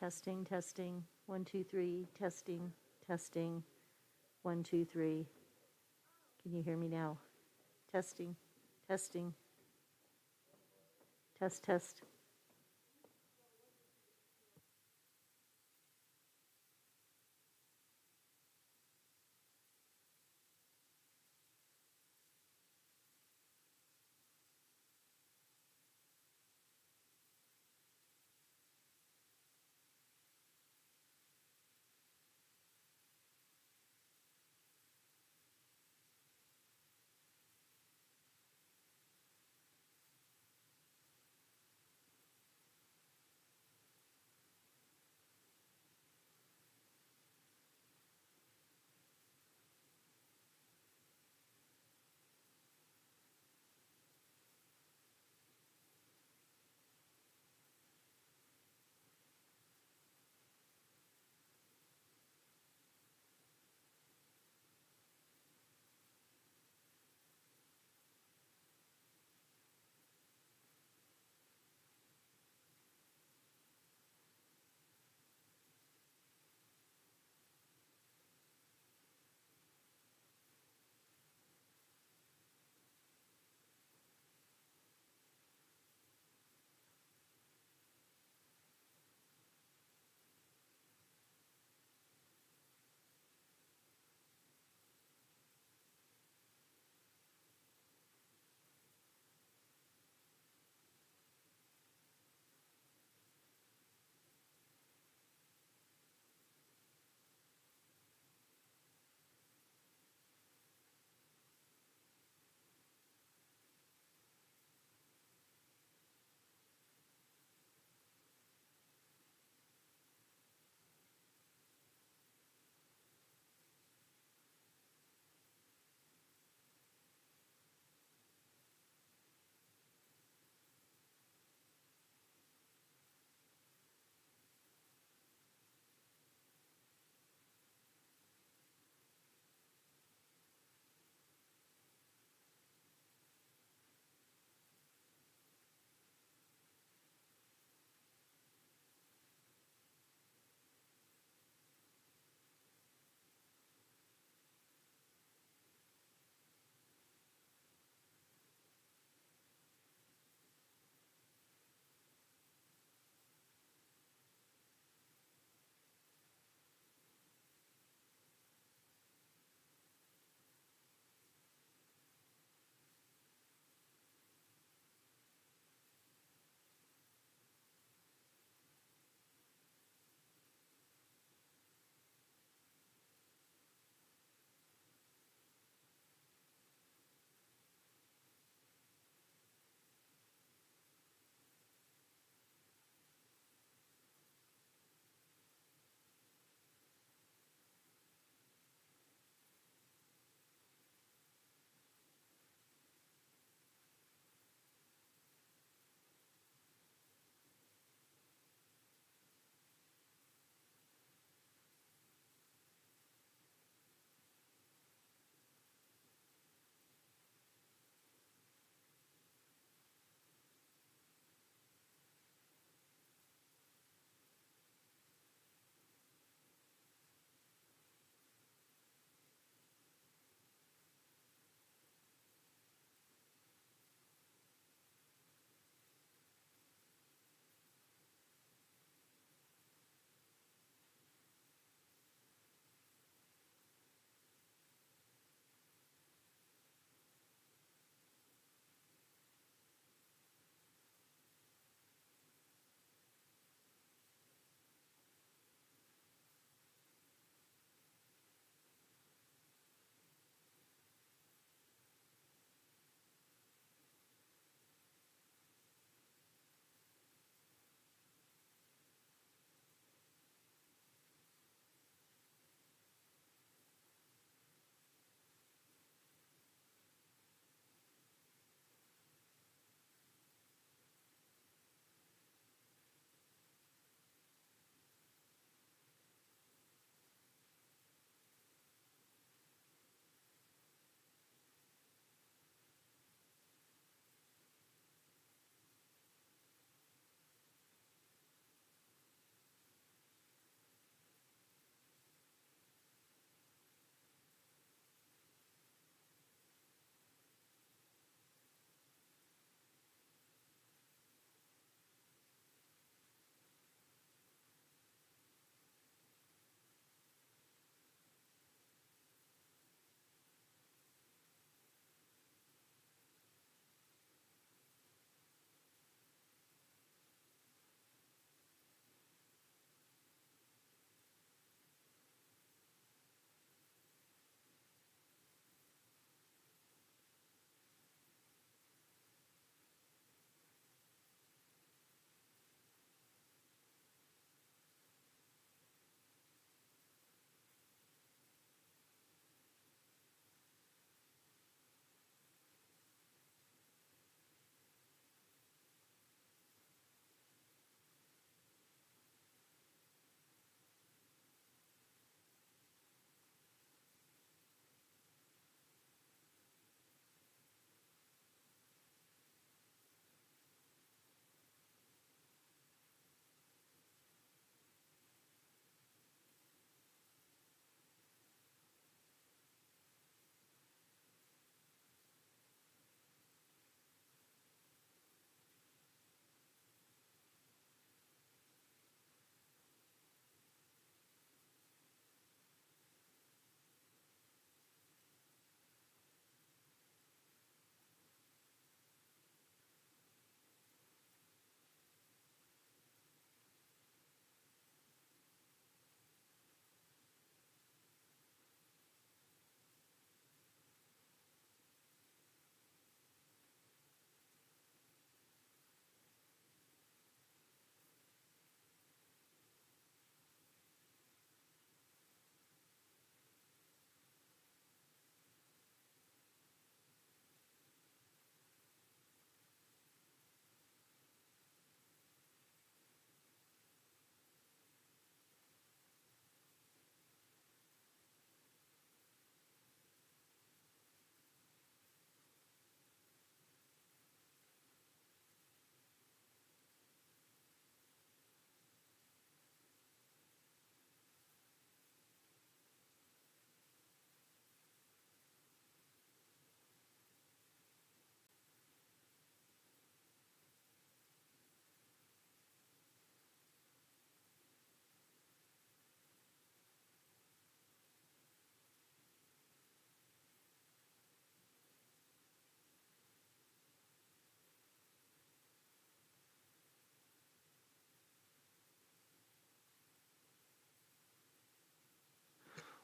Testing, testing, 1, 2, 3, testing, testing, 1, 2, 3. Can you hear me now? Testing, testing, test, test.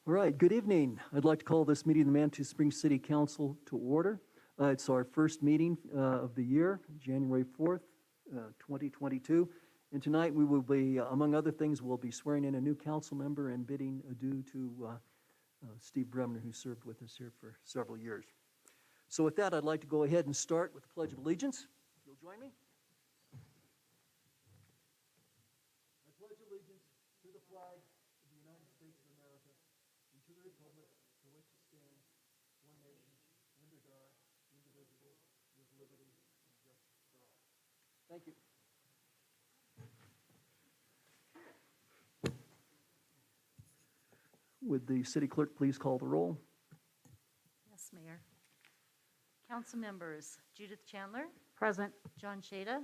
All right, good evening. I'd like to call this meeting of the Manitou Springs City Council to order. It's our first meeting of the year, January 4th, 2022. And tonight we will be, among other things, we'll be swearing in a new council member and bidding adieu to Steve Bremner, who served with us here for several years. So with that, I'd like to go ahead and start with the Pledge of Allegiance. You'll join me? I pledge allegiance to the flag of the United States of America and to the republic for which it stands, one nation, under God, indivisible, with liberty and justice for all. Thank you. Would the city clerk please call the roll? Yes, Mayor. Council members, Judith Chandler, Present. John Shaida,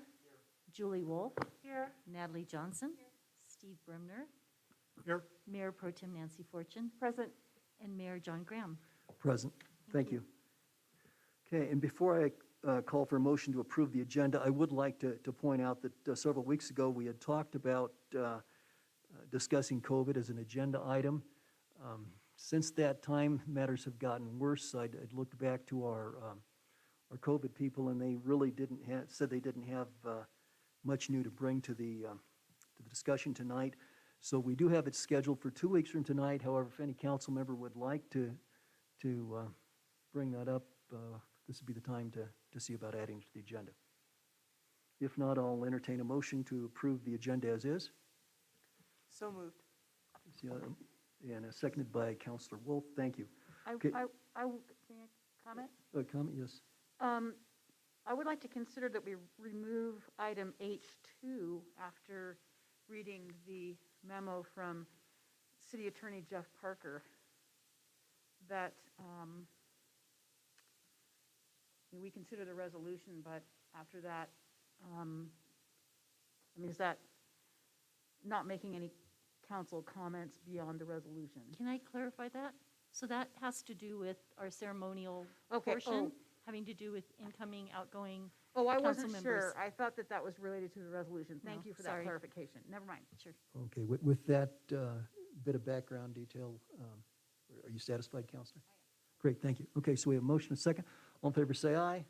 Julie Wolf, here. Natalie Johnson, here. Steve Bremner, Here. Mayor Pro Tem Nancy Fortune, Present. and Mayor John Graham. Present. Thank you. Okay, and before I call for a motion to approve the agenda, I would like to point out that several weeks ago we had talked about discussing COVID as an agenda item. Since that time, matters have gotten worse. I'd looked back to our COVID people, and they really said they didn't have much new to bring to the discussion tonight. So we do have it scheduled for 2 weeks from tonight. However, if any council member would like to bring that up, this would be the time to see about adding to the agenda. If not, I'll entertain a motion to approve the agenda as is. So moved. And seconded by Councilor Wolf. Thank you. Okay. May I comment? Comment, yes. I would like to consider that we remove item H2 after reading the memo from City Attorney Jeff Parker that we consider the resolution, but after that, is that not making any council comments beyond the resolution? Can I clarify that? So that has to do with our ceremonial Okay, portion, having to do with incoming, outgoing. Oh, I council wasn't members. sure. I thought that was related to the resolution. Thank No, you for sorry. that clarification. Never mind. Sure. Okay, with that bit of background detail, are you satisfied, Councilor? Great, thank you. Okay, so we have a motion and a second. All in favor say aye.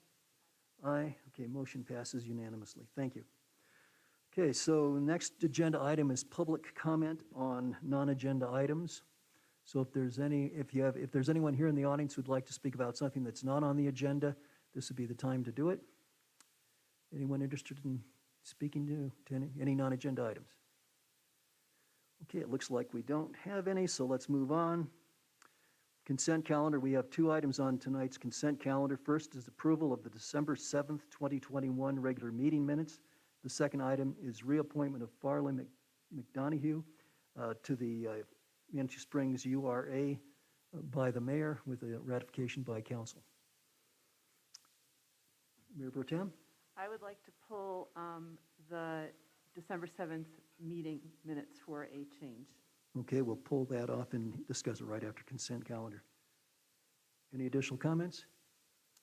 Aye. Okay, motion passes unanimously. Thank you. Okay, so next agenda item is public comment on non-agenda items. So if there's anyone here in the audience who'd like to speak about something that's not on the agenda, this would be the time to do it. Anyone interested in speaking to any non-agenda items? Okay, it looks like we don't have any, so let's move on. Consent calendar, we have 2 items on tonight's consent calendar. First is approval of the December 7th, 2021 regular meeting minutes. The second item is reappointment of Farley McDonough to the Manitou Springs URA by the mayor with a ratification by council. Mayor Pro Tem? I would like to pull the December 7th meeting minutes for a change. Okay, we'll pull that off and discuss it right after consent calendar. Any additional comments?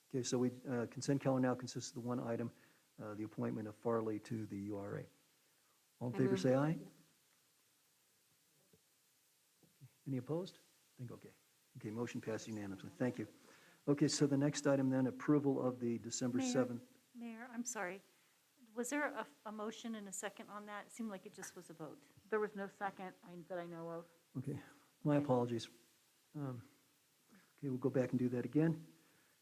Okay, so consent calendar now consists of the one item, the appointment of Farley to the URA. All in favor say aye. Any opposed? Okay. Okay, motion passed unanimously. Thank you. Okay, so the next item then, approval of the December 7th. Mayor, I'm sorry. Was there a motion and a second on that? It seemed like it just was a vote. There was no second that I know of. Okay, my apologies. Okay, we'll go back and do that again.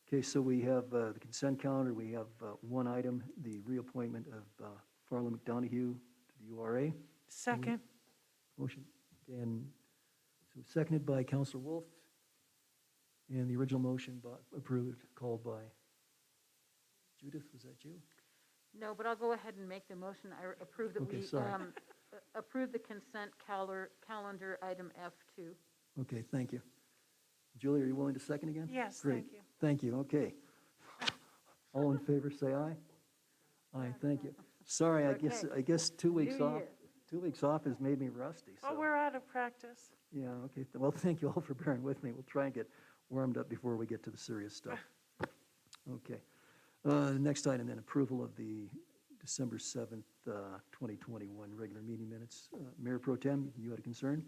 Okay, so we have the consent calendar. We have one item, the reappointment of Farley McDonough to the URA. Second. Motion. And so seconded by Councilor Wolf. And the original motion approved, called by Judith. Was that you? No, but I'll go ahead and make the motion. I approve that Okay, we sorry. approve the consent calendar item F2. Okay, thank you. Julie, are you willing to second again? Yes, Great. thank you. Thank you, okay. All in favor, say aye. Aye, thank you. Sorry, Okay. I guess 2 weeks New off. year. 2 weeks off has made me rusty, so. Well, we're out of practice. Yeah, okay. Well, thank you all for bearing with me. We'll try and get warmed up before we get to the serious stuff. Okay. The next item then, approval of the December 7th, 2021 regular meeting minutes. Mayor Pro Tem, you had a concern?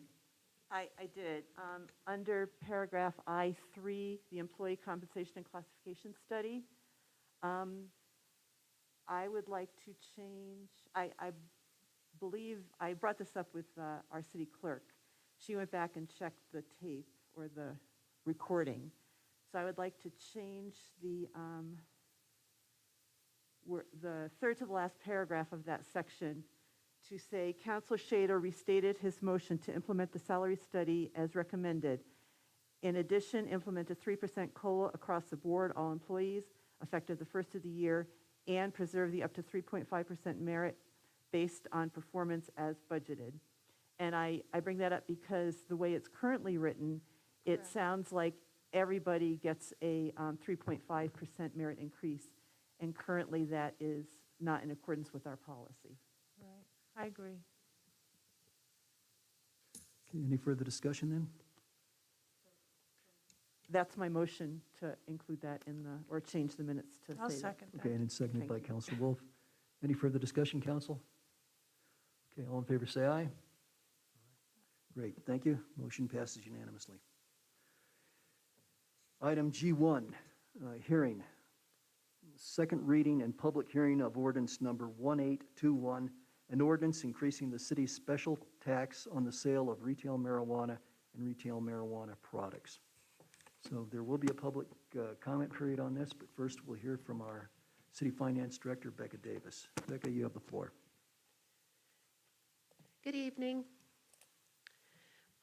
I did. Under paragraph I3, the employee compensation and classification study, I would like to change, I believe, I brought this up with our city clerk. She went back and checked the tape or the recording. So I would like to change the third to the last paragraph of that section to say, Councilor Shaida restated his motion to implement the salary study as recommended. In addition, implement a 3% COLA across the board, all employees, effective the first of the year, and preserve the up to 3.5% merit based on performance as budgeted. And I bring that up because the way it's currently written, it Correct. sounds like everybody gets a 3.5% merit increase, and currently that is not in accordance with our policy. Right, I agree. Okay, any further discussion then? That's my motion to include that in the, or change the minutes to say that. I'll second Okay, that. and it's seconded by Thank you. Councilor Wolf. Any further discussion, council? Okay, all in favor, say aye. Great, thank you. Motion passes unanimously. Item G1, hearing. Second reading and public hearing of ordinance number 1821, an ordinance increasing the city's special tax on the sale of retail marijuana and retail marijuana products. So there will be a public comment period on this, but first we'll hear from our City Finance Director, Becca Davis. Becca, you have the floor. Good evening.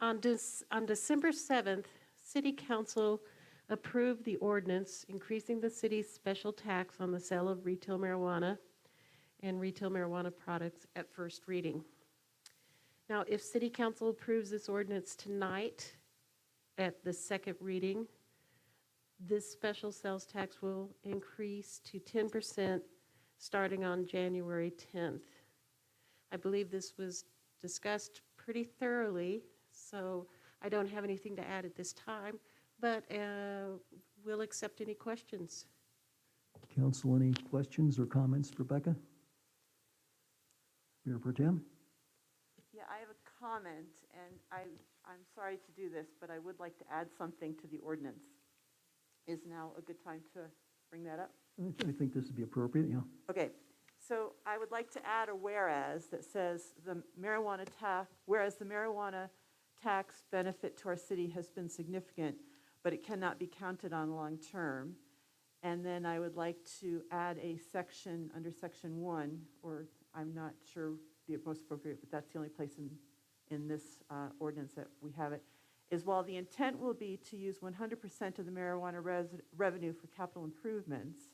On December 7th, City Council approved the ordinance increasing the city's special tax on the sale of retail marijuana and retail marijuana products at first reading. Now, if City Council approves this ordinance tonight at the second reading, this special sales tax will increase to 10% starting on January 10th. I believe this was discussed pretty thoroughly, so I don't have anything to add at this time, but we'll accept any questions. Council, any questions or comments for Becca? Mayor Pro Tem? Yeah, I have a comment, and I'm sorry to do this, but I would like to add something to the ordinance. Is now a good time to bring that up? I think this would be appropriate, yeah. Okay, so I would like to add a whereas that says the marijuana tax, whereas the marijuana tax benefit to our city has been significant, but it cannot be counted on long-term. And then I would like to add a section under section 1, or I'm not sure the most appropriate, but that's the only place in this ordinance that we have it, is while the intent will be to use 100% of the marijuana revenue for capital improvements,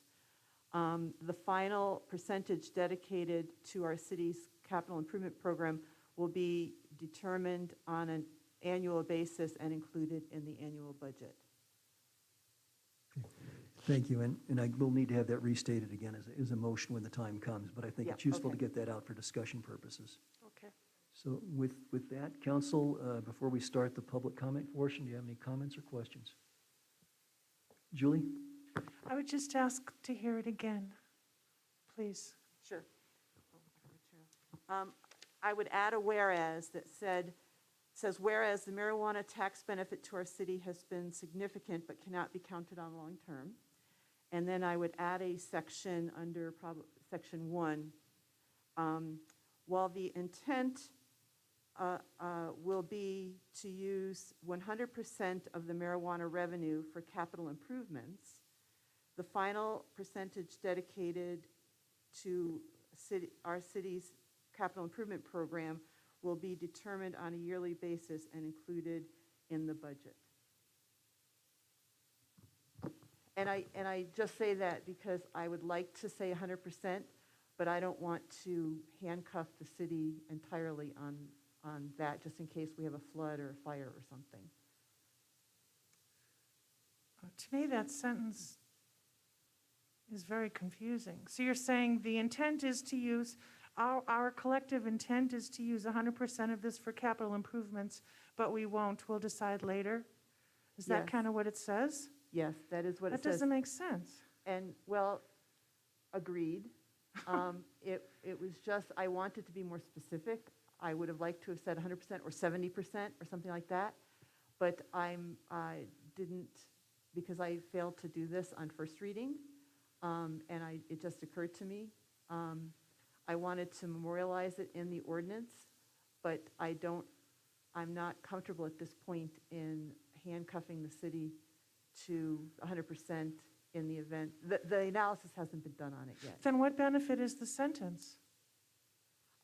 the final percentage dedicated to our city's capital improvement program will be determined on an annual basis and included in the annual budget. Thank you, and I will need to have that restated again as a motion when the time comes, but I think Yeah, it's useful to okay. get that out for discussion purposes. Okay. So with that, council, before we start the public comment portion, do you have any comments or questions? Julie? I would just ask to hear it again, please. Sure. I would add a whereas that says whereas the marijuana tax benefit to our city has been significant but cannot be counted on long-term. And then I would add a section under section 1. While the intent will be to use 100% of the marijuana revenue for capital improvements, the final percentage dedicated to our city's capital improvement program will be determined on a yearly basis and included in the budget. And I just say that because I would like to say 100%, but I don't want to handcuff the city entirely on that, just in case we have a flood or a fire or something. To me, that sentence is very confusing. So you're saying the intent is to use, our collective intent is to use 100% of this for capital improvements, but we won't, we'll decide later? Is that Yes. kind of what it says? Yes, that is what it That says. doesn't make sense. And, well, agreed. It was just, I wanted to be more specific. I would have liked to have said 100% or 70% or something like that. But I didn't, because I failed to do this on first reading. And it just occurred to me. I wanted to memorialize it in the ordinance, but I'm not comfortable at this point in handcuffing the city to 100% in the event. The analysis hasn't been done on it yet. Then what benefit is the sentence?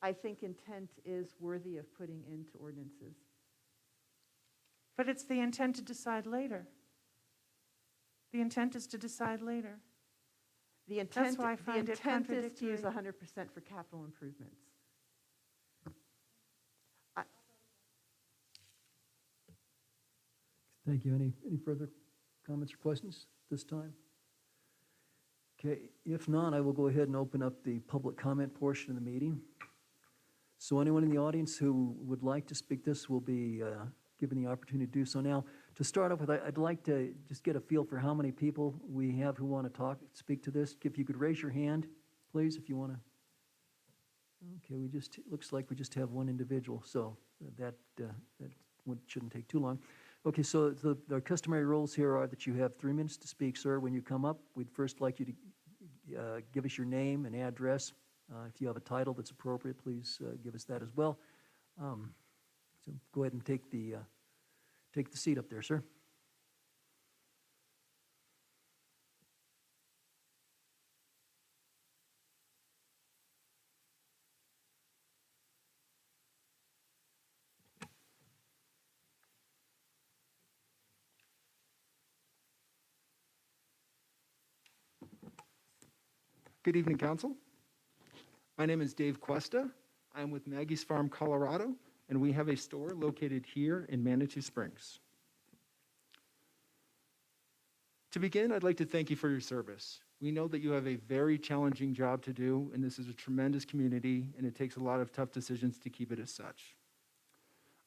I think intent is worthy of putting into ordinances. But it's the intent to decide later. The intent is to decide later. The intent, why I the find it intent is to use contradictory. 100% for capital improvements. Thank you. Any further comments or questions this time? Okay, if not, I will go ahead and open up the public comment portion of the meeting. So anyone in the audience who would like to speak this will be given the opportunity to do so. Now, to start off with, I'd like to just get a feel for how many people we have who want to speak to this. If you could raise your hand, please, if you want to. Okay, looks like we just have one individual, so that shouldn't take too long. Okay, so the customary rules here are that you have 3 minutes to speak, sir. When you come up, we'd first like you to give us your name and address. If you have a title that's appropriate, please give us that as well. So go ahead and take the seat up there, sir. Good evening, Council. My name is Dave Cuesta. I'm with Maggie's Farm, Colorado, and we have a store located here in Manitou Springs. To begin, I'd like to thank you for your service. We know that you have a very challenging job to do, and this is a tremendous community, and it takes a lot of tough decisions to keep it as such.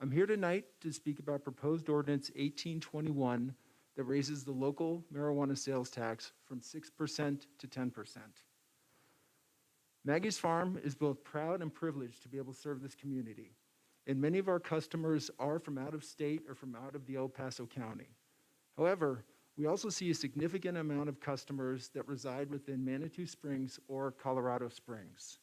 I'm here tonight to speak about proposed ordinance 1821 that raises the local marijuana sales tax from 6% to 10%. Maggie's Farm is both proud and privileged to be able to serve this community, and many of our customers are from out of state or from out of the El Paso County. However, we also see a significant amount of customers that reside within Manitou Springs or Colorado Springs.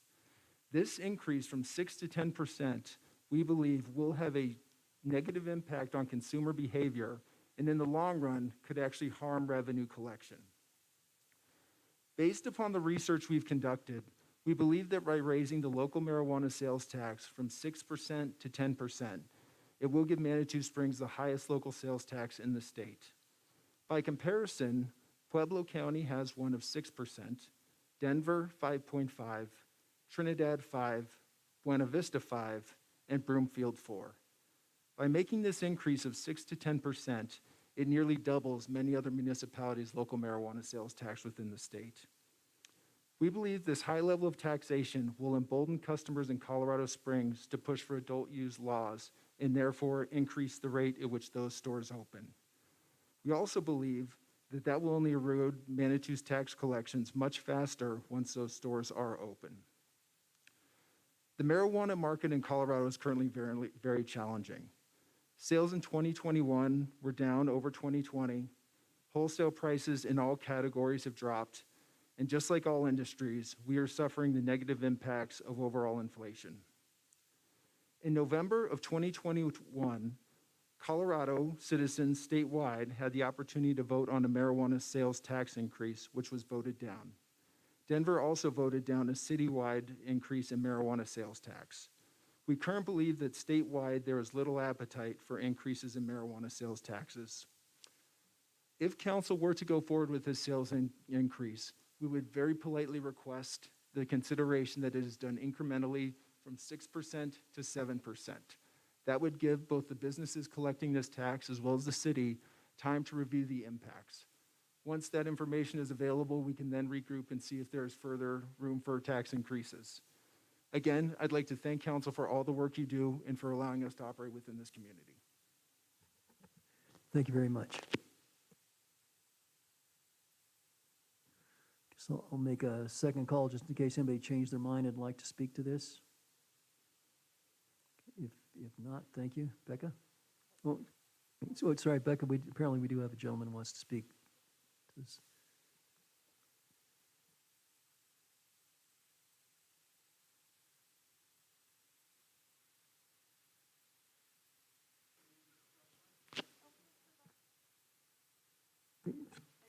This increase from 6 to 10%, we believe, will have a negative impact on consumer behavior and in the long run could actually harm revenue collection. Based upon the research we've conducted, we believe that by raising the local marijuana sales tax from 6% to 10%, it will give Manitou Springs the highest local sales tax in the state. By comparison, Pueblo County has one of 6%, Denver 5.5%, Trinidad 5%, Buena Vista 5%, and Broomfield 4%. By making this increase of 6 to 10%, it nearly doubles many other municipalities' local marijuana sales tax within the state. We believe this high level of taxation will embolden customers in Colorado Springs to push for adult use laws and therefore increase the rate at which those stores open. We also believe that that will only erode Manitou's tax collections much faster once those stores are open. The marijuana market in Colorado is currently very, very challenging. Sales in 2021 were down over 2020. Wholesale prices in all categories have dropped. And just like all industries, we are suffering the negative impacts of overall inflation. In November of 2021, Colorado citizens statewide had the opportunity to vote on a marijuana sales tax increase, which was voted down. Denver also voted down a citywide increase in marijuana sales tax. We currently believe that statewide there is little appetite for increases in marijuana sales taxes. If council were to go forward with this sales increase, we would very politely request the consideration that it is done incrementally from 6% to 7%. That would give both the businesses collecting this tax as well as the city time to review the impacts. Once that information is available, we can then regroup and see if there is further room for tax increases. Again, I'd like to thank council for all the work you do and for allowing us to operate within this community. Thank you very much. So I'll make a second call just in case anybody changed their mind and would like to speak to this. If not, thank you. Becca? Oh, so it's all right, Becca, apparently we do have a gentleman who wants to speak to this.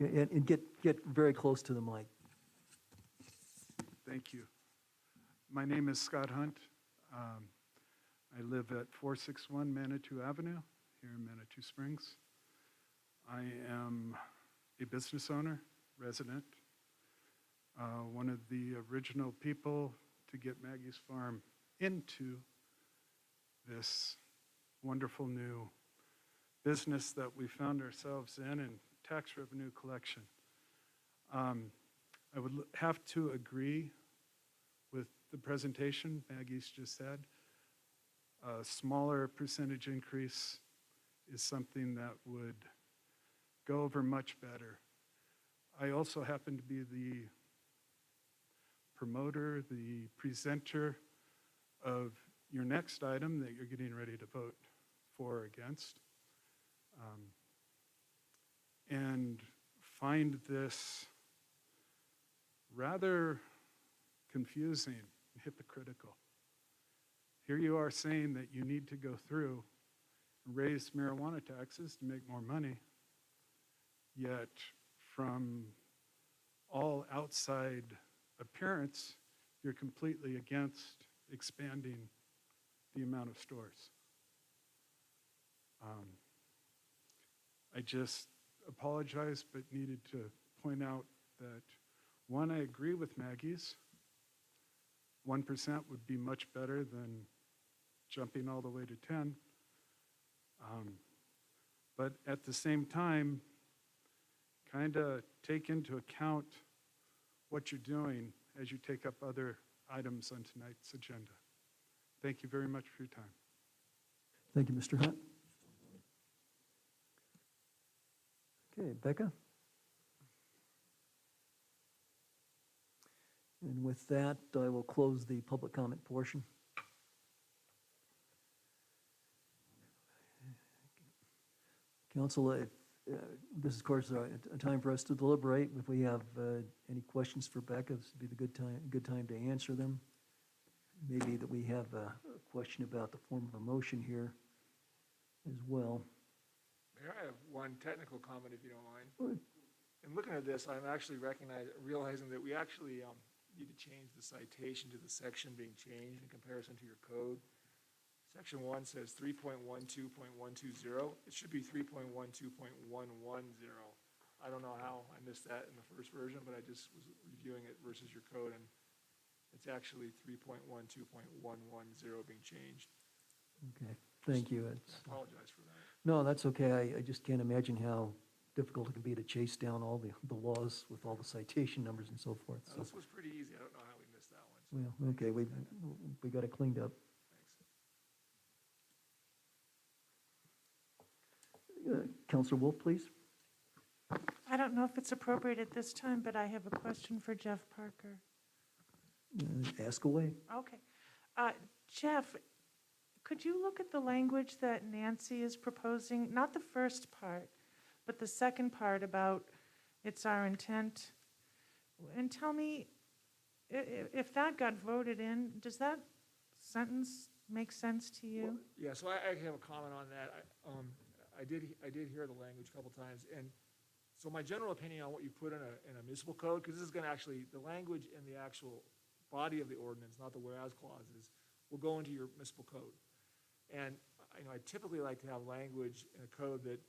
And get very close to the mic. Thank you. My name is Scott Hunt. I live at 461 Manitou Avenue here in Manitou Springs. I am a business owner, resident, one of the original people to get Maggie's Farm into this wonderful new business that we found ourselves in tax revenue collection. I would have to agree with the presentation Maggie's just said. A smaller percentage increase is something that would go over much better. I also happen to be the promoter, the presenter of your next item that you're getting ready to vote for or against. And find this rather confusing and hypocritical. Here you are saying that you need to go through and raise marijuana taxes to make more money, yet from all outside appearance, you're completely against expanding the amount of stores. I just apologize, but needed to point out that, one, I agree with Maggie's. 1% would be much better than jumping all the way to 10. But at the same time, kind of take into account what you're doing as you take up other items on tonight's agenda. Thank you very much for your time. Thank you, Mr. Hunt. Okay, Becca? And with that, I will close the public comment portion. Council, this is, of course, a time for us to deliberate. If we have any questions for Becca, this would be the good time to answer them. Maybe that we have a question about the form of a motion here as well. Mayor, I have one technical comment, if you don't mind. In looking at this, I'm actually realizing that we actually need to change the citation to the section being changed in comparison to your code. Section 1 says 3.12.120. It should be 3.12.110. I don't know how I missed that in the first version, but I just was reviewing it versus your code, and it's actually 3.12.110 being changed. Okay, thank you. I apologize for that. No, that's okay. I just can't imagine how difficult it can be to chase down all the laws with all the citation numbers and so forth. So, This was pretty easy. I don't know how we missed that one. So well, okay, we got it cleaned up. thanks. Councilor Wolf, please. I don't know if it's appropriate at this time, but I have a question for Jeff Parker. Ask away. Okay. Jeff, could you look at the language that Nancy is proposing? Not the first part, but the second part about it's our intent. And tell me, if that got voted in, does that sentence make sense to you? Well, yeah, so I have a comment on that. I did hear the language a couple times, and so my general opinion on what you put in a municipal code, because this is going to actually, the language in the actual body of the ordinance, not the whereas clauses, will go into your municipal code. And I typically like to have language in a code that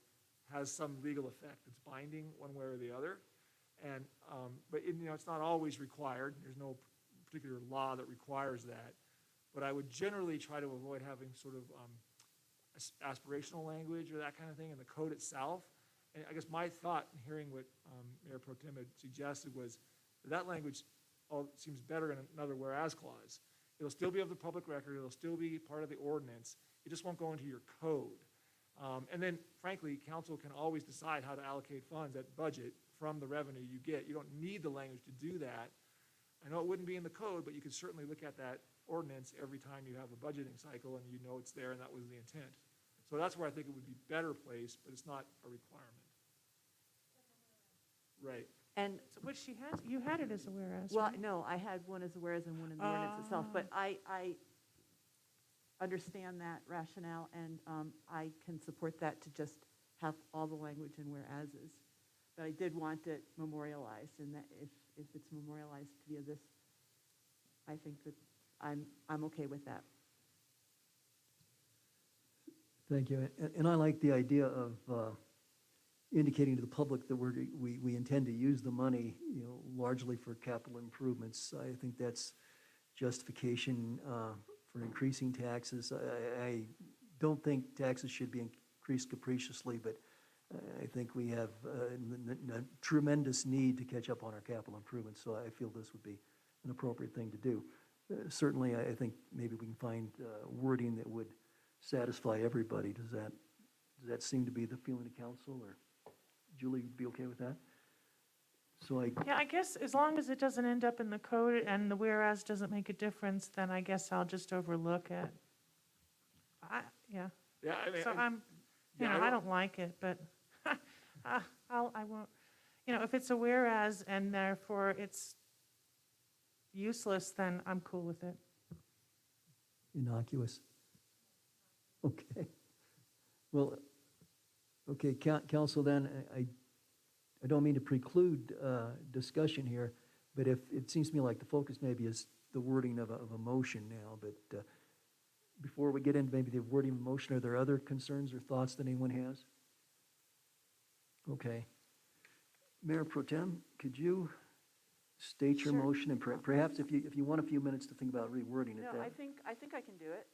has some legal effect that's binding one way or the other. And but it's not always required. There's no particular law that requires that. But I would generally try to avoid having sort of aspirational language or that kind of thing in the code itself. And I guess my thought in hearing what Mayor Pro Tem had suggested was that language seems better in another whereas clause. It'll still be of the public record. It'll still be part of the ordinance. It just won't go into your code. And then, frankly, council can always decide how to allocate funds at budget from the revenue you get. You don't need the language to do that. I know it wouldn't be in the code, but you could certainly look at that ordinance every time you have a budgeting cycle and you know it's there and that was the intent. So that's where I think it would be better placed, but it's not a requirement. Right. And, Which she has, you had it as a whereas, well, right? no, I had one as a whereas and one in the ordinance itself, but I understand that rationale, and I can support that to just have all the language in whereases. But I did want it memorialized, and that if it's memorialized via this, I think that I'm okay with that. Thank you. And I like the idea of indicating to the public that we intend to use the money, largely for capital improvements. I think that's justification for increasing taxes. I don't think taxes should be increased capriciously, but I think we have a tremendous need to catch up on our capital improvements, so I feel this would be an appropriate thing to do. Certainly, I think maybe we can find wording that would satisfy everybody. Does that seem to be the feeling of council, or Julie, be okay with that? So Yeah, I guess as long as it doesn't end up in the code and the whereas doesn't make a difference, then I guess I'll just overlook it. Yeah, Yeah, I mean, so I'm, yeah, I don't like it, but I won't, if it's a whereas and therefore it's useless, then I'm cool with it. innocuous. Okay. Well, okay, council, then, I don't mean to preclude discussion here, but if, it seems to me like the focus maybe is the wording of a motion now, but before we get into maybe the wording of a motion, are there other concerns or thoughts that anyone has? Okay. Mayor Pro Tem, could you state your Sure. motion, and perhaps if you want a few minutes to think about rewording it? No, I think I can do it.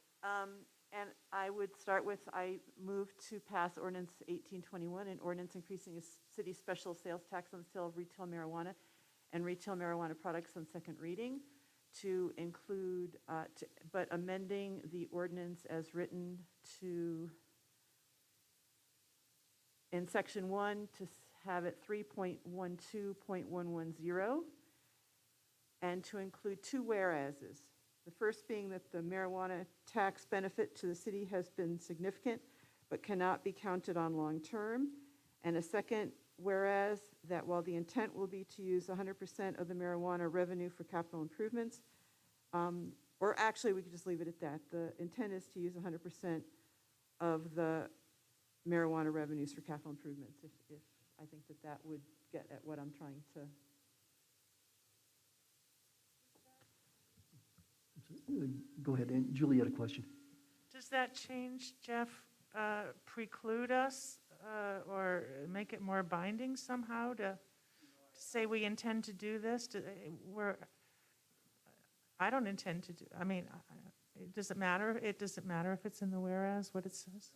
And I would start with, I move to pass ordinance 1821, an ordinance increasing a city special sales tax on the sale of retail marijuana and retail marijuana products on second reading, to include, but amending the ordinance as written to, in section 1, to have it 3.12.110, and to include two whereases. The first being that the marijuana tax benefit to the city has been significant but cannot be counted on long-term. And a second, whereas, that while the intent will be to use 100% of the marijuana revenue for capital improvements, or actually we could just leave it at that. The intent is to use 100% of the marijuana revenues for capital improvements, if I think that would get at what I'm trying to. Go ahead, and Julie had a question. Does that change, Jeff, preclude us or make it more binding somehow to say we intend to do this? I don't intend to do, does it matter? It doesn't matter if it's in the whereas, what it says?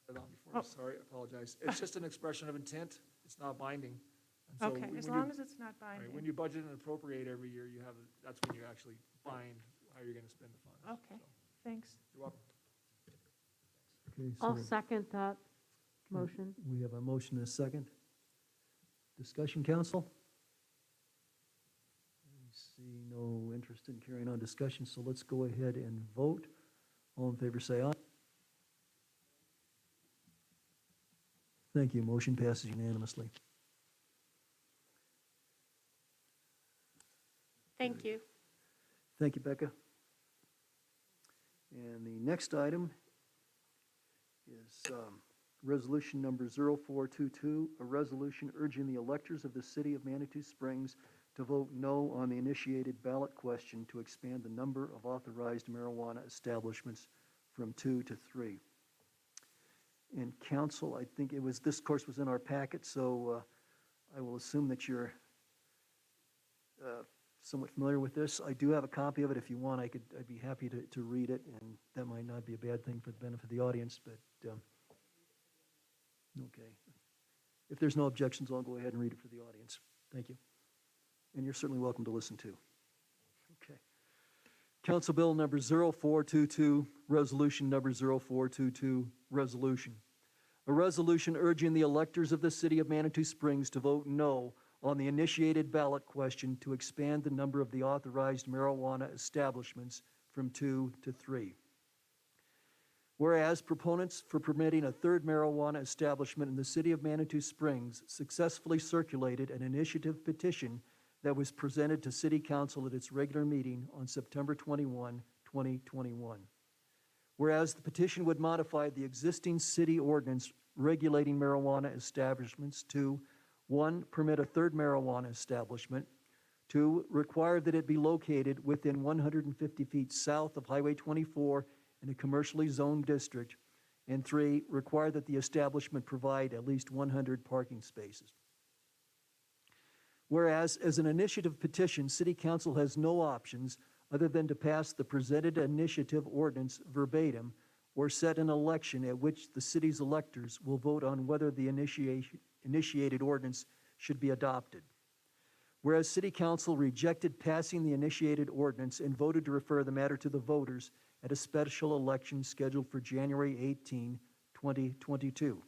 before, sorry, I apologize. It's just an expression of intent. It's not binding. And so Okay, when as you- long as it's not right, binding. when you budget and appropriate every year, that's when you actually find how you're gonna spend the funds. Okay. So, Thanks. You're welcome. Okay, I'll so second that motion. we have a motion and a second. Discussion, council? I see no interest in carrying on discussion, so let's go ahead and vote. All in favor, say aye. Thank you. Motion passes unanimously. Thank you. Thank you, Becca. And the next item is resolution number 0422, a resolution urging the electors of the city of Manitou Springs to vote no on the initiated ballot question to expand the number of authorized marijuana establishments from 2 to 3. And council, I think this course was in our packet, so I will assume that you're somewhat familiar with this. I do have a copy of it. If you want, I'd be happy to read it, and that might not be a bad thing for the benefit of the audience, but okay. If there's no objections, I'll go ahead and read it for the audience. Thank you. And you're certainly welcome to listen too. Okay. Council Bill number 0422, resolution number 0422, resolution. A resolution urging the electors of the city of Manitou Springs to vote no on the initiated ballot question to expand the number of the authorized marijuana establishments from 2 to 3. Whereas proponents for permitting a third marijuana establishment in the city of Manitou Springs successfully circulated an initiative petition that was presented to City Council at its regular meeting on September 21, 2021. Whereas the petition would modify the existing city ordinance regulating marijuana establishments to 1, permit a third marijuana establishment, 2, require that it be located within 150 feet south of Highway 24 in a commercially zoned district, and 3, require that the establishment provide at least 100 parking spaces. Whereas, as an initiative petition, City Council has no options other than to pass the presented initiative ordinance verbatim or set an election at which the city's electors will vote on whether the initiated ordinance should be adopted. Whereas City Council rejected passing the initiated ordinance and voted to refer the matter to the voters at a special election scheduled for January 18, 2022.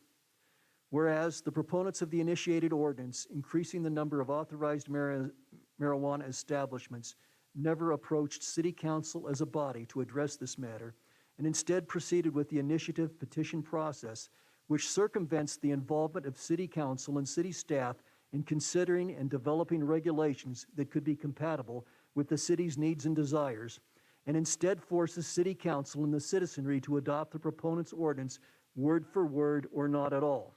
Whereas the proponents of the initiated ordinance increasing the number of authorized marijuana establishments never approached City Council as a body to address this matter, and instead proceeded with the initiative petition process, which circumvents the involvement of City Council and city staff in considering and developing regulations that could be compatible with the city's needs and desires, and instead forces City Council and the citizenry to adopt the proponent's ordinance word for word or not at all.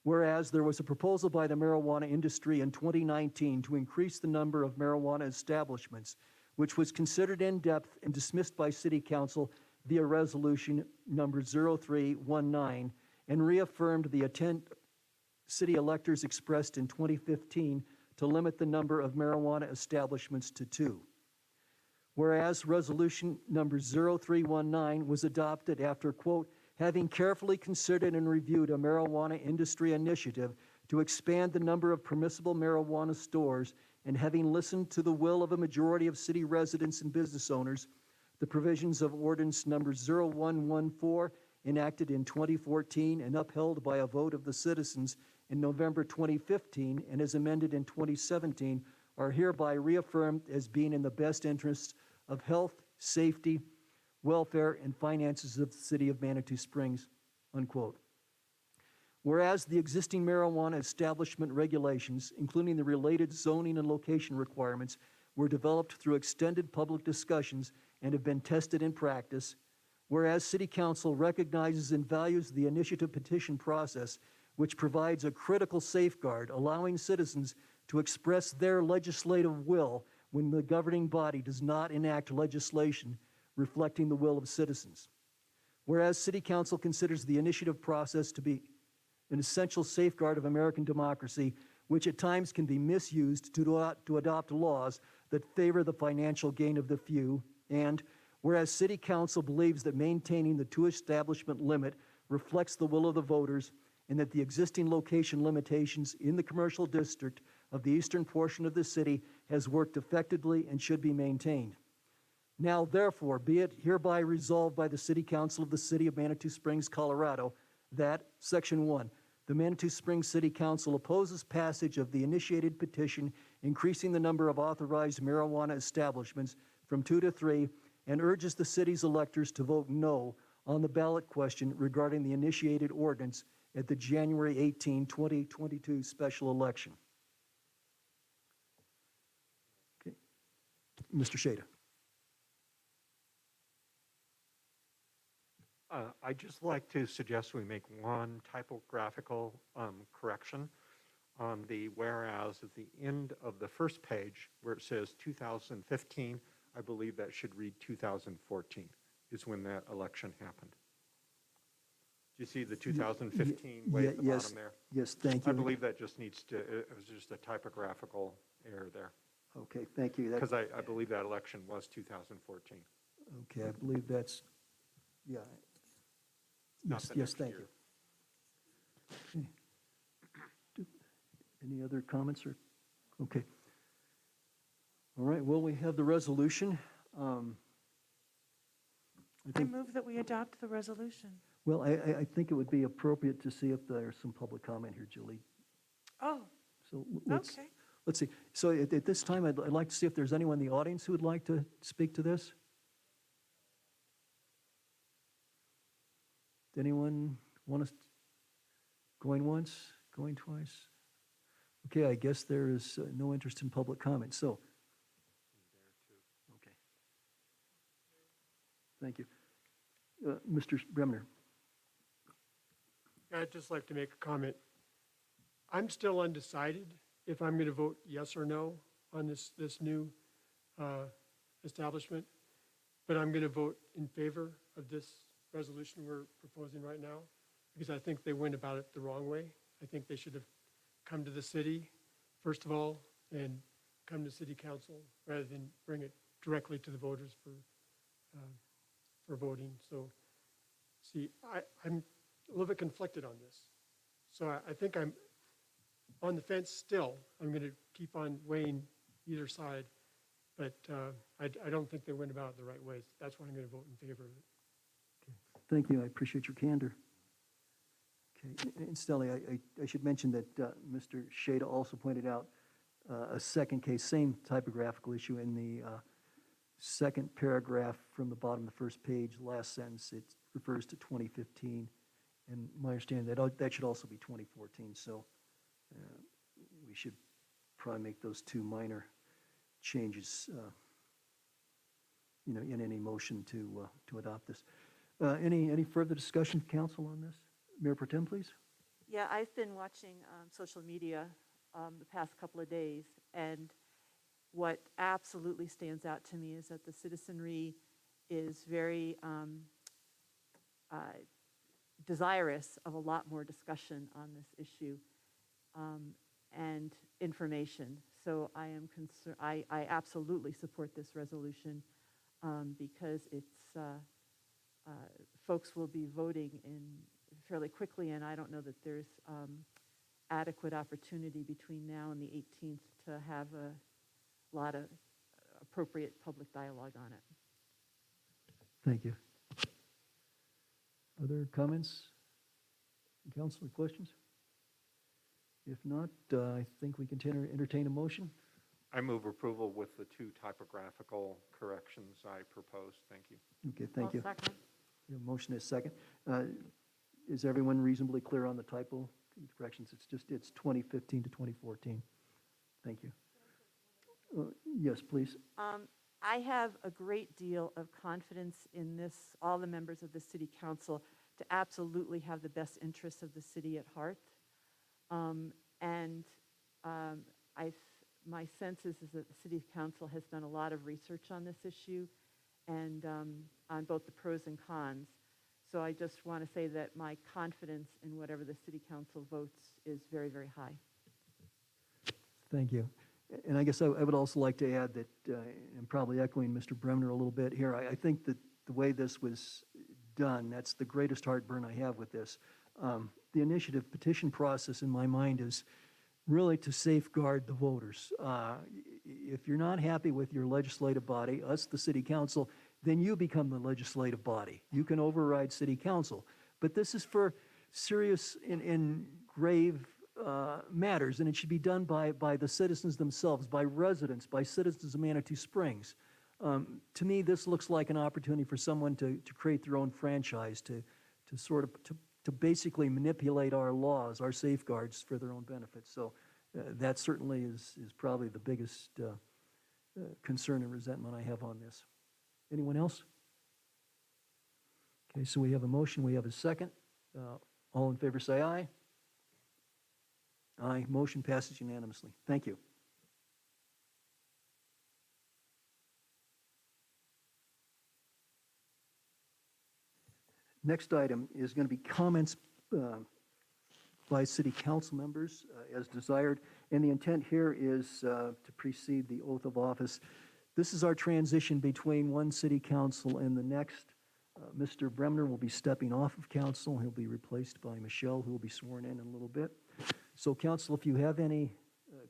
Whereas there was a proposal by the marijuana industry in 2019 to increase the number of marijuana establishments, which was considered in depth and dismissed by City Council via resolution number 0319, and reaffirmed the intent city electors expressed in 2015 to limit the number of marijuana establishments to 2. Whereas resolution number 0319 was adopted after, quote, having carefully considered and reviewed a marijuana industry initiative to expand the number of permissible marijuana stores, and having listened to the will of a majority of city residents and business owners, the provisions of ordinance number 0114, enacted in 2014 and upheld by a vote of the citizens in November 2015 and as amended in 2017, are hereby reaffirmed as being in the best interests of health, safety, welfare, and finances of the city of Manitou Springs, unquote. Whereas the existing marijuana establishment regulations, including the related zoning and location requirements, were developed through extended public discussions and have been tested in practice. Whereas City Council recognizes and values the initiative petition process, which provides a critical safeguard allowing citizens to express their legislative will when the governing body does not enact legislation reflecting the will of citizens. Whereas City Council considers the initiative process to be an essential safeguard of American democracy, which at times can be misused to adopt laws that favor the financial gain of the few, and whereas City Council believes that maintaining the 2-establishment limit reflects the will of the voters, and that the existing location limitations in the commercial district of the eastern portion of the city has worked effectively and should be maintained. Now, therefore, be it hereby resolved by the City Council of the City of Manitou Springs, Colorado, that, Section 1, the Manitou Springs City Council opposes passage of the initiated petition increasing the number of authorized marijuana establishments from 2 to 3, and urges the city's electors to vote no on the ballot question regarding the initiated ordinance at the January 18, 2022 special election. Okay. Mr. Shaida. I'd just like to suggest we make one typographical correction on the whereas at the end of the first page where it says 2015. I believe that should read 2014 is when that election happened. Do you see the 2015 way at the bottom there? Yes, thank you. I believe that just needs to, it was just a typographical error there. Okay, thank you. Because I believe that election was 2014. Okay, I believe that's, yeah. Not Yes, the yes, next thank year. you. Okay. Any other comments or, okay. All right, well, we have the resolution. I I think, move that we adopt the resolution. Well, I think it would be appropriate to see if there's some public comment here, Julie. Oh, So let's, okay. let's see. So at this time, I'd like to see if there's anyone in the audience who would like to speak to this. Does anyone want to, going once, going twice? Okay, I guess there is no interest in public comment, so. Okay. Thank you. Mr. Bremner. I'd just like to make a comment. I'm still undecided if I'm going to vote yes or no on this new establishment, but I'm going to vote in favor of this resolution we're proposing right now, because I think they went about it the wrong way. I think they should have come to the city, first of all, and come to city council rather than bring it directly to the voters for voting. So, see, I'm a little bit conflicted on this. So I think I'm on the fence still. I'm going to keep on weighing either side, but I don't think they went about it the right way. That's why I'm going to vote in favor of it. Thank you. I appreciate your candor. Okay. Incidentally, I should mention that Mr. Shaida also pointed out a second case, same typographical issue in the second paragraph from the bottom of the first page, last sentence. It refers to 2015. And my understanding that should also be 2014. So we should probably make those two minor changes, in any motion to adopt this. Any further discussion, council, on this? Mayor Pro Tem, please. Yeah, I've been watching social media the past couple of days, and what absolutely stands out to me is that the citizenry is very desirous of a lot more discussion on this issue and information. So I am concerned. I absolutely support this resolution because it's folks will be voting in fairly quickly, and I don't know that there's adequate opportunity between now and the 18th to have a lot of appropriate public dialogue on it. Thank you. Other comments? Council, questions? If not, I think we can entertain a motion. I move approval with the two typographical corrections I proposed. Thank you. Okay, thank you. Second. Your motion is second. Is everyone reasonably clear on the typo corrections? It's 2015 to 2014. Thank you. Yes, please. I have a great deal of confidence in this, all the members of the city council, to absolutely have the best interests of the city at heart. My sense is that the city council has done a lot of research on this issue and on both the pros and cons. So I just want to say that my confidence in whatever the city council votes is very, very high. Thank you. And I guess I would also like to add that, and probably echoing Mr. Bremner a little bit here, I think that the way this was done, that's the greatest heartburn I have with this. The initiative petition process in my mind is really to safeguard the voters. If you're not happy with your legislative body, us, the city council, then you become the legislative body. You can override city council. But this is for serious and grave matters, and it should be done by the citizens themselves, by residents, by citizens of Manitou Springs. To me, this looks like an opportunity for someone to create their own franchise, to basically manipulate our laws, our safeguards for their own benefit. So that certainly is probably the biggest concern and resentment I have on this. Anyone else? Okay, so we have a motion, we have a second. All in favor say aye. Aye. Motion passes unanimously. Thank you. Next item is going to be comments by city council members as desired. And the intent here is to precede the oath of office. This is our transition between one city council and the next. Mr. Bremner will be stepping off of council. He'll be replaced by Michelle, who will be sworn in a little bit. So, council, if you have any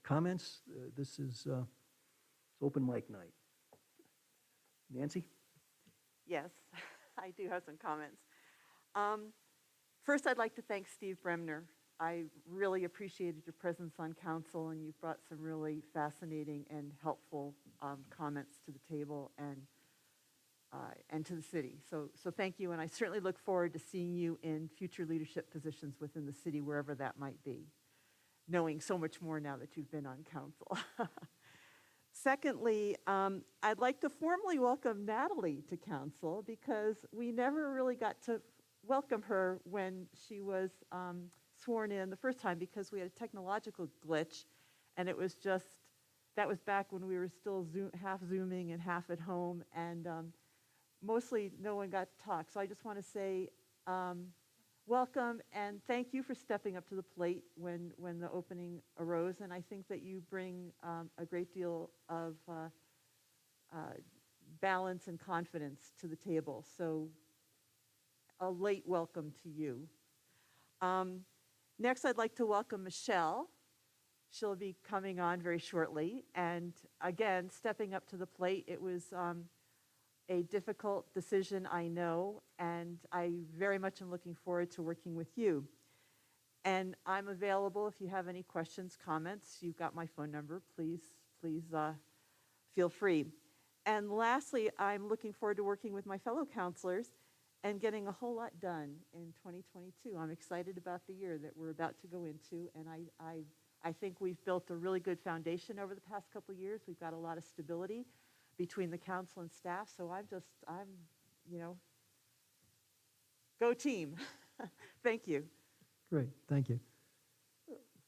comments, this is open mic night. Nancy? Yes, I do have some comments. First, I'd like to thank Steve Bremner. I really appreciated your presence on council, and you've brought some really fascinating and helpful comments to the table and to the city. So thank you, and I certainly look forward to seeing you in future leadership positions within the city, wherever that might be, knowing so much more now that you've been on council. Secondly, I'd like to formally welcome Natalie to council because we never really got to welcome her when she was sworn in the first time because we had a technological glitch, and it was just, that was back when we were still half Zooming and half at home, and mostly no one got to talk. So I just want to say welcome and thank you for stepping up to the plate when the opening arose, and I think that you bring a great deal of balance and confidence to the table. So a late welcome to you. Next, I'd like to welcome Michelle. She'll be coming on very shortly. And again, stepping up to the plate, it was a difficult decision, I know, and I very much am looking forward to working with you. And I'm available if you have any questions, comments. You've got my phone number. Please feel free. And lastly, I'm looking forward to working with my fellow counselors and getting a whole lot done in 2022. I'm excited about the year that we're about to go into, and I think we've built a really good foundation over the past couple of years. We've got a lot of stability between the council and staff, so go team. Thank you. Great, thank you.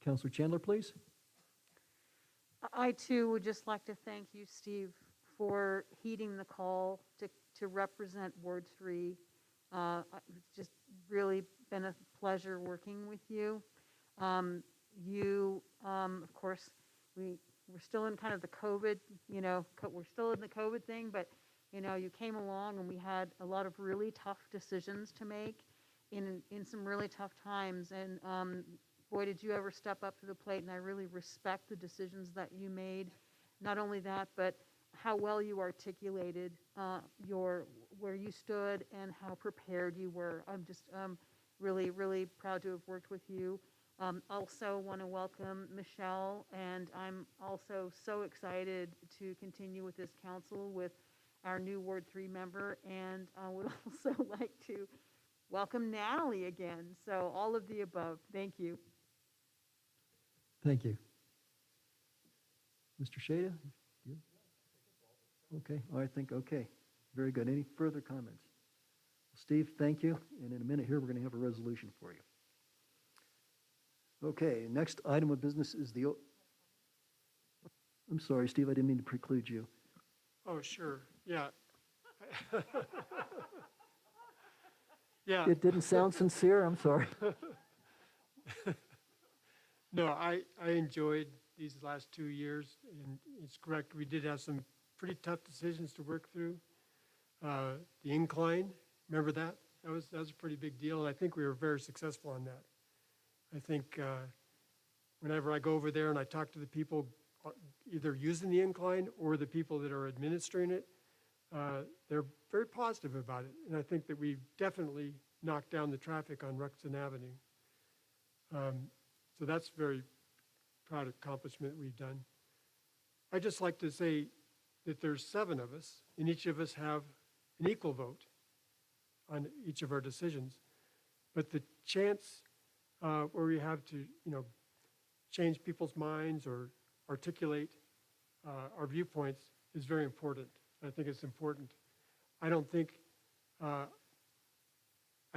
Counselor Chandler, please. I too would just like to thank you, Steve, for heeding the call to represent Ward 3. It's just really been a pleasure working with you. Of course, we're still in kind of the COVID, we're still in the COVID thing, but, you came along and we had a lot of really tough decisions to make in some really tough times. And boy, did you ever step up to the plate, and I really respect the decisions that you made. Not only that, but how well you articulated where you stood and how prepared you were. I'm just really, really proud to have worked with you. Also want to welcome Michelle, and I'm also so excited to continue with this council with our new Ward 3 member, and I would also like to welcome Natalie again. So all of the above. Thank you. Thank you. Mr. Shaida? You? Okay, all right, okay. Very good. Any further comments? Steve, thank you. And in a minute here, we're going to have a resolution for you. Okay, next item of business is I'm sorry, Steve, I didn't mean to preclude you. Oh, sure, yeah. Yeah. It didn't sound sincere, I'm sorry. No, I enjoyed these last 2 years, and it's correct, we did have some pretty tough decisions to work through. The incline, remember that? That was a pretty big deal, and I think we were very successful on that. I think whenever I go over there and I talk to the people either using the incline or the people that are administering it, they're very positive about it. And I think that we've definitely knocked down the traffic on Ruxton Avenue. So that's a very proud accomplishment we've done. I'd just like to say that there's 7 of us, and each of us have an equal vote on each of our decisions. But the chance where we have to, change people's minds or articulate our viewpoints is very important. I think it's important. I don't think I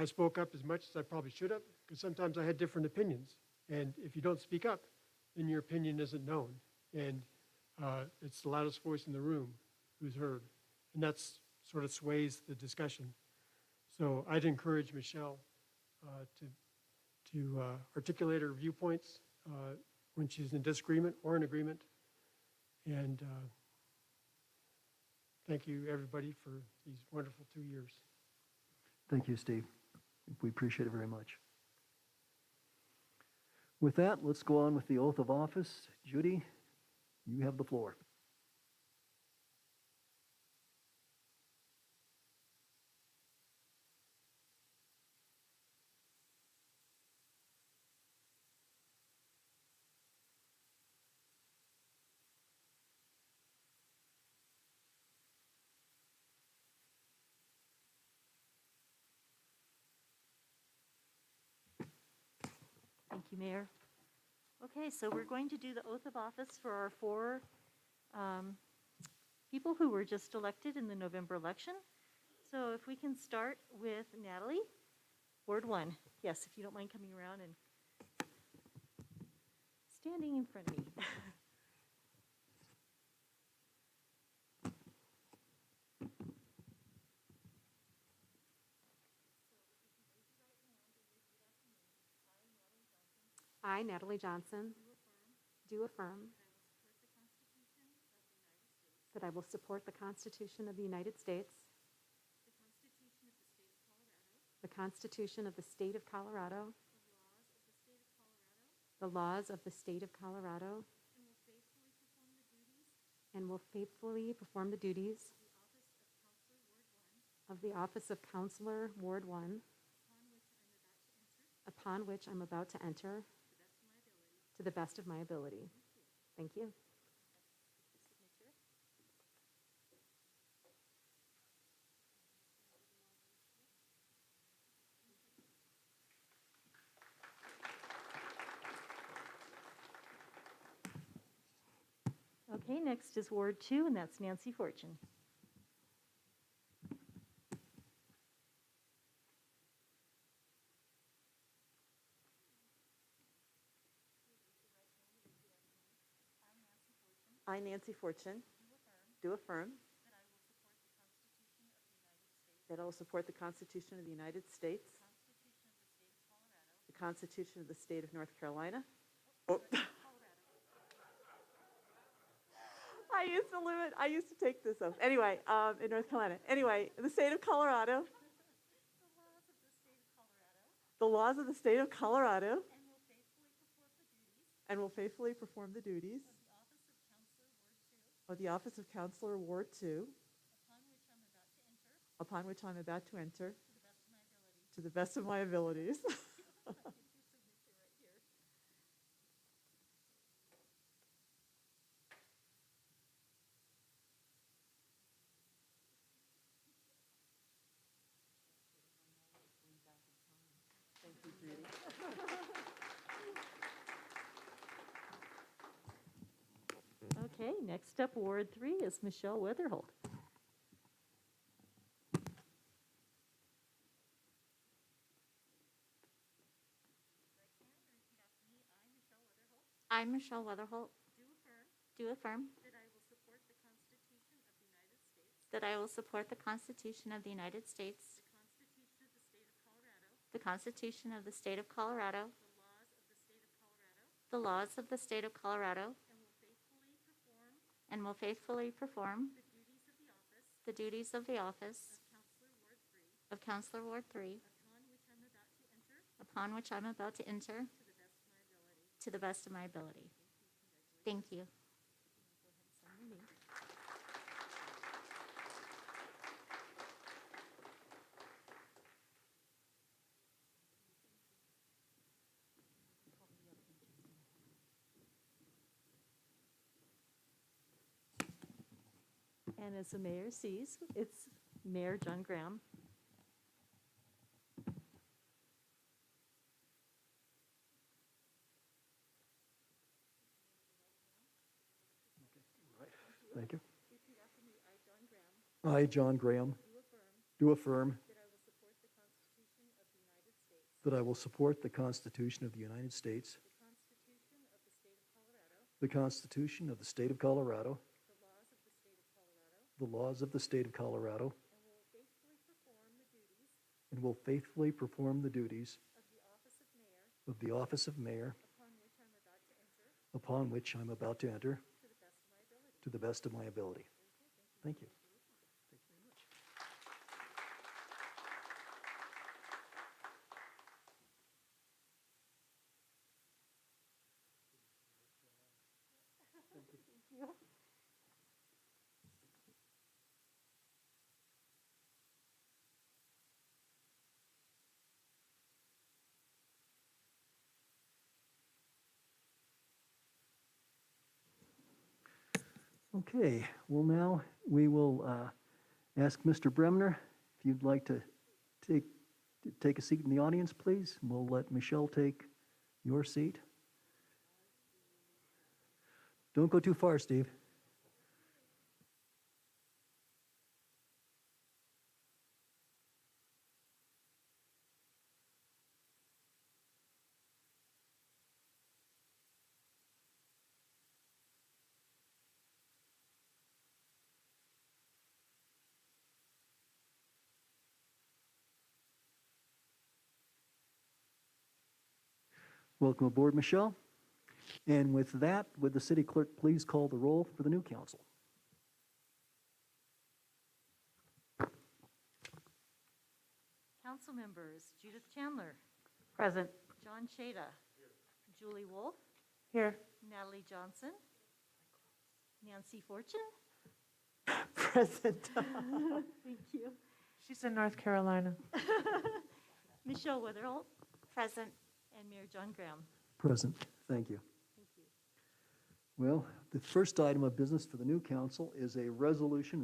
spoke up as much as I probably should have, because sometimes I had different opinions. And if you don't speak up, then your opinion isn't known. And it's the loudest voice in the room who's heard. And that's sort of sways the discussion. So I'd encourage Michelle to articulate her viewpoints when she's in disagreement or in agreement. And thank you, everybody, for these wonderful 2 years. Thank you, Steve. We appreciate it very much. With that, let's go on with the oath of office. Judy, you have the floor. you, Mayor. Okay, so we're going to do the oath of office for our four people who were just elected in the November election. So if we can start with Natalie, Ward 1. Yes, if you don't mind coming around and standing in front of me. I, Natalie Johnson, do affirm that I will support the Constitution of the United States, the Constitution of the State of Colorado, the laws of the State of Colorado, and will faithfully perform the duties of the office of Counselor, Ward 1, upon which I'm about to enter, to the best of my ability. Thank you. Okay, next is Ward 2, and that's Nancy Fortune. I, Nancy Fortune, do affirm that I will support the Constitution of the United States, the Constitution of the State of North Carolina. Oh. I used to take this oath. Anyway, in North Carolina. Anyway, the state of Colorado. The laws of the state of Colorado. And will faithfully perform the duties. Of the office of Counselor, Ward 2. Upon which I'm about to enter. To the best of my abilities. Thank you, Judy. Okay, next up, Ward 3 is Michelle Witherhold. I, Michelle Witherhold, do affirm that I will support the Constitution of the United States, the Constitution of the State of Colorado, the laws of the State of Colorado, and will faithfully perform the duties of the office of Counselor, Ward 3, upon which I'm about to enter, to the best of my ability. Thank you. And as the mayor sees, it's Mayor John Graham. Thank you. I, John Graham, do affirm that I will support the Constitution of the United States, the Constitution of the State of Colorado, the laws of the State of Colorado, and will faithfully perform the duties of the office of mayor upon which I'm about to enter to the best of my ability. Thank you. Thank you very much. Okay, well now we will ask Mr. Bremner if you'd like to take a seat in the audience, please. We'll let Michelle take your seat. Don't go too far, Steve. Welcome aboard, Michelle. And with that, would the city clerk please call the roll for the new council? Council members: Judith Chandler, Present. John Shaida, Julie Wolf, Here. Natalie Johnson, Nancy Fortune. Present. Thank you. She's in North Carolina. Michelle Witherhold, Present. and Mayor John Graham. Present. Thank you. Thank you. Well, the first item of business for the new council is a resolution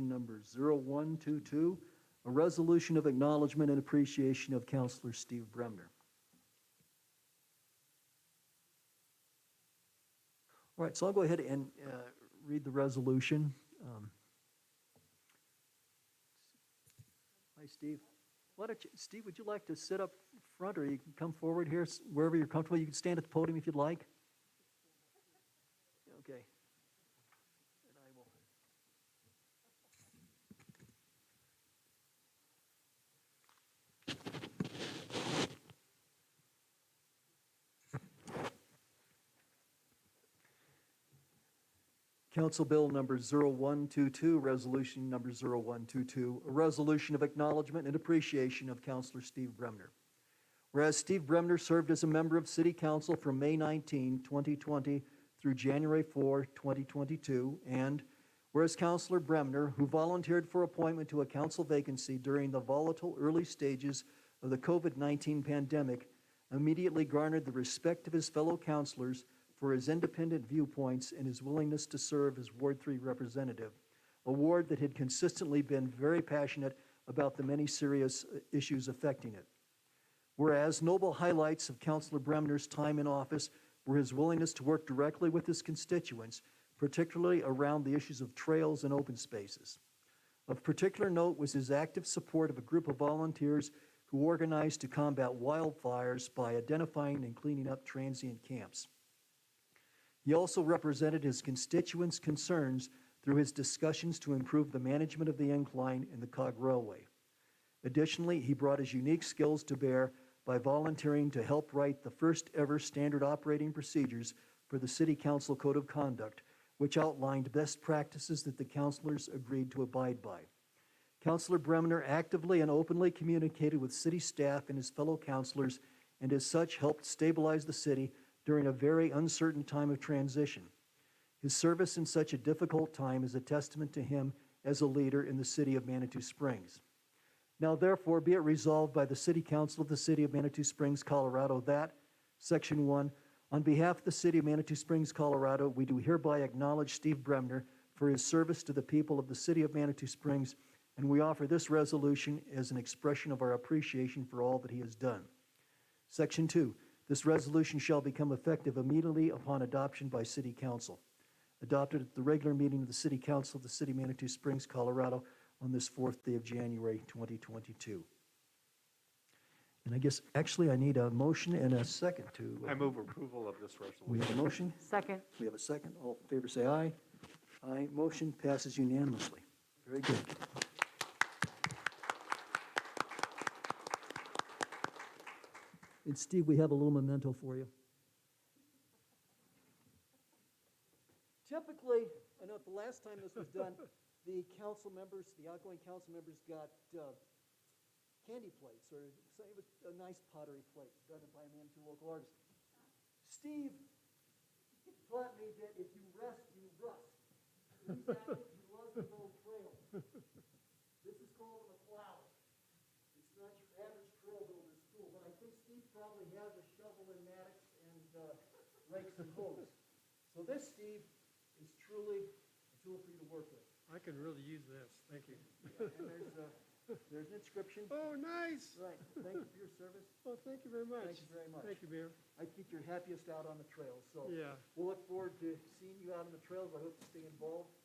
number 0122, a resolution of acknowledgement and appreciation of Councilor Steve Bremner. All right, so I'll go ahead and read the resolution. Hi, Steve. Steve, would you like to sit up front, or you can come forward here, wherever you're comfortable? You can stand at the podium if you'd like. Okay. And I will. Council Bill number 0122, resolution number 0122, a resolution of acknowledgement and appreciation of Councilor Steve Bremner. Whereas Steve Bremner served as a member of City Council from May 19, 2020 through January 4, 2022, and whereas Councilor Bremner, who volunteered for appointment to a council vacancy during the volatile early stages of the COVID-19 pandemic, immediately garnered the respect of his fellow councilors for his independent viewpoints and his willingness to serve as Ward 3 representative, a ward that had consistently been very passionate about the many serious issues affecting it. Whereas notable highlights of Councilor Bremner's time in office were his willingness to work directly with his constituents, particularly around the issues of trails and open spaces. Of particular note was his active support of a group of volunteers who organized to combat wildfires by identifying and cleaning up transient camps. He also represented his constituents' concerns through his discussions to improve the management of the incline and the Cog Railway. Additionally, he brought his unique skills to bear by volunteering to help write the first ever standard operating procedures for the City Council Code of Conduct, which outlined best practices that the councilors agreed to abide by. Councilor Bremner actively and openly communicated with city staff and his fellow councilors, and as such helped stabilize the city during a very uncertain time of transition. His service in such a difficult time is a testament to him as a leader in the city of Manitou Springs. Now therefore be it resolved by the City Council of the City of Manitou Springs, Colorado, that, Section 1, on behalf of the City of Manitou Springs, Colorado, we do hereby acknowledge Steve Bremner for his service to the people of the City of Manitou Springs, and we offer this resolution as an expression of our appreciation for all that he has done. Section 2, this resolution shall become effective immediately upon adoption by City Council. Adopted at the regular meeting of the City Council of the City of Manitou Springs, Colorado, on this 4th day of January, 2022. And I guess, actually, I need a motion and a second to... I move approval of this resolution. We have a motion. Second. We have a second. All in favor, say aye. Aye. Motion passes unanimously. Very good. And Steve, we have a little memento for you. Typically, I know the last time this was done, the council members, the outgoing council members got candy plates, or it was a nice pottery plate done by a Manitou local artist. Steve taught me that if you rest, you rust. He's active, he loves the old trails. This is called a McLeod. It's not your average trail builder's tool, but I think Steve probably has a shovel and mattocks and rakes and hoes. So this, Steve, is truly a tool for you to work with. I can really use this. Thank you. And there's There's an inscription. Oh, nice. Right, thank you for your service. Well, thank you very much. Thank you very much. Thank you, Mayor. I think you're happiest out on the trails, so. Yeah. We'll look forward to seeing you out on the trails. I hope to stay involved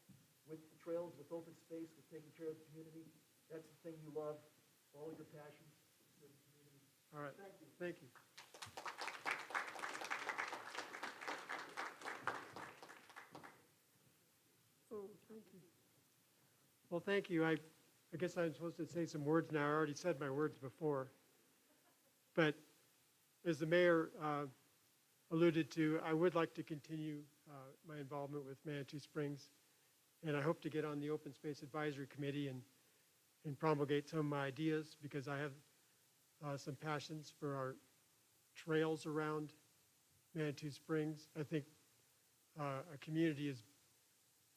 with the trails, with open space, with taking care of the community. That's the thing you love, all your passions, serve the community. All right. Thank you. Thank you. Oh, thank you. Well, thank you. I guess I'm supposed to say some words now. I already said my words before. But as the mayor alluded to, I would like to continue my involvement with Manitou Springs. And I hope to get on the Open Space Advisory Committee and promulgate some of my ideas, because I have some passions for our trails around Manitou Springs. I think a community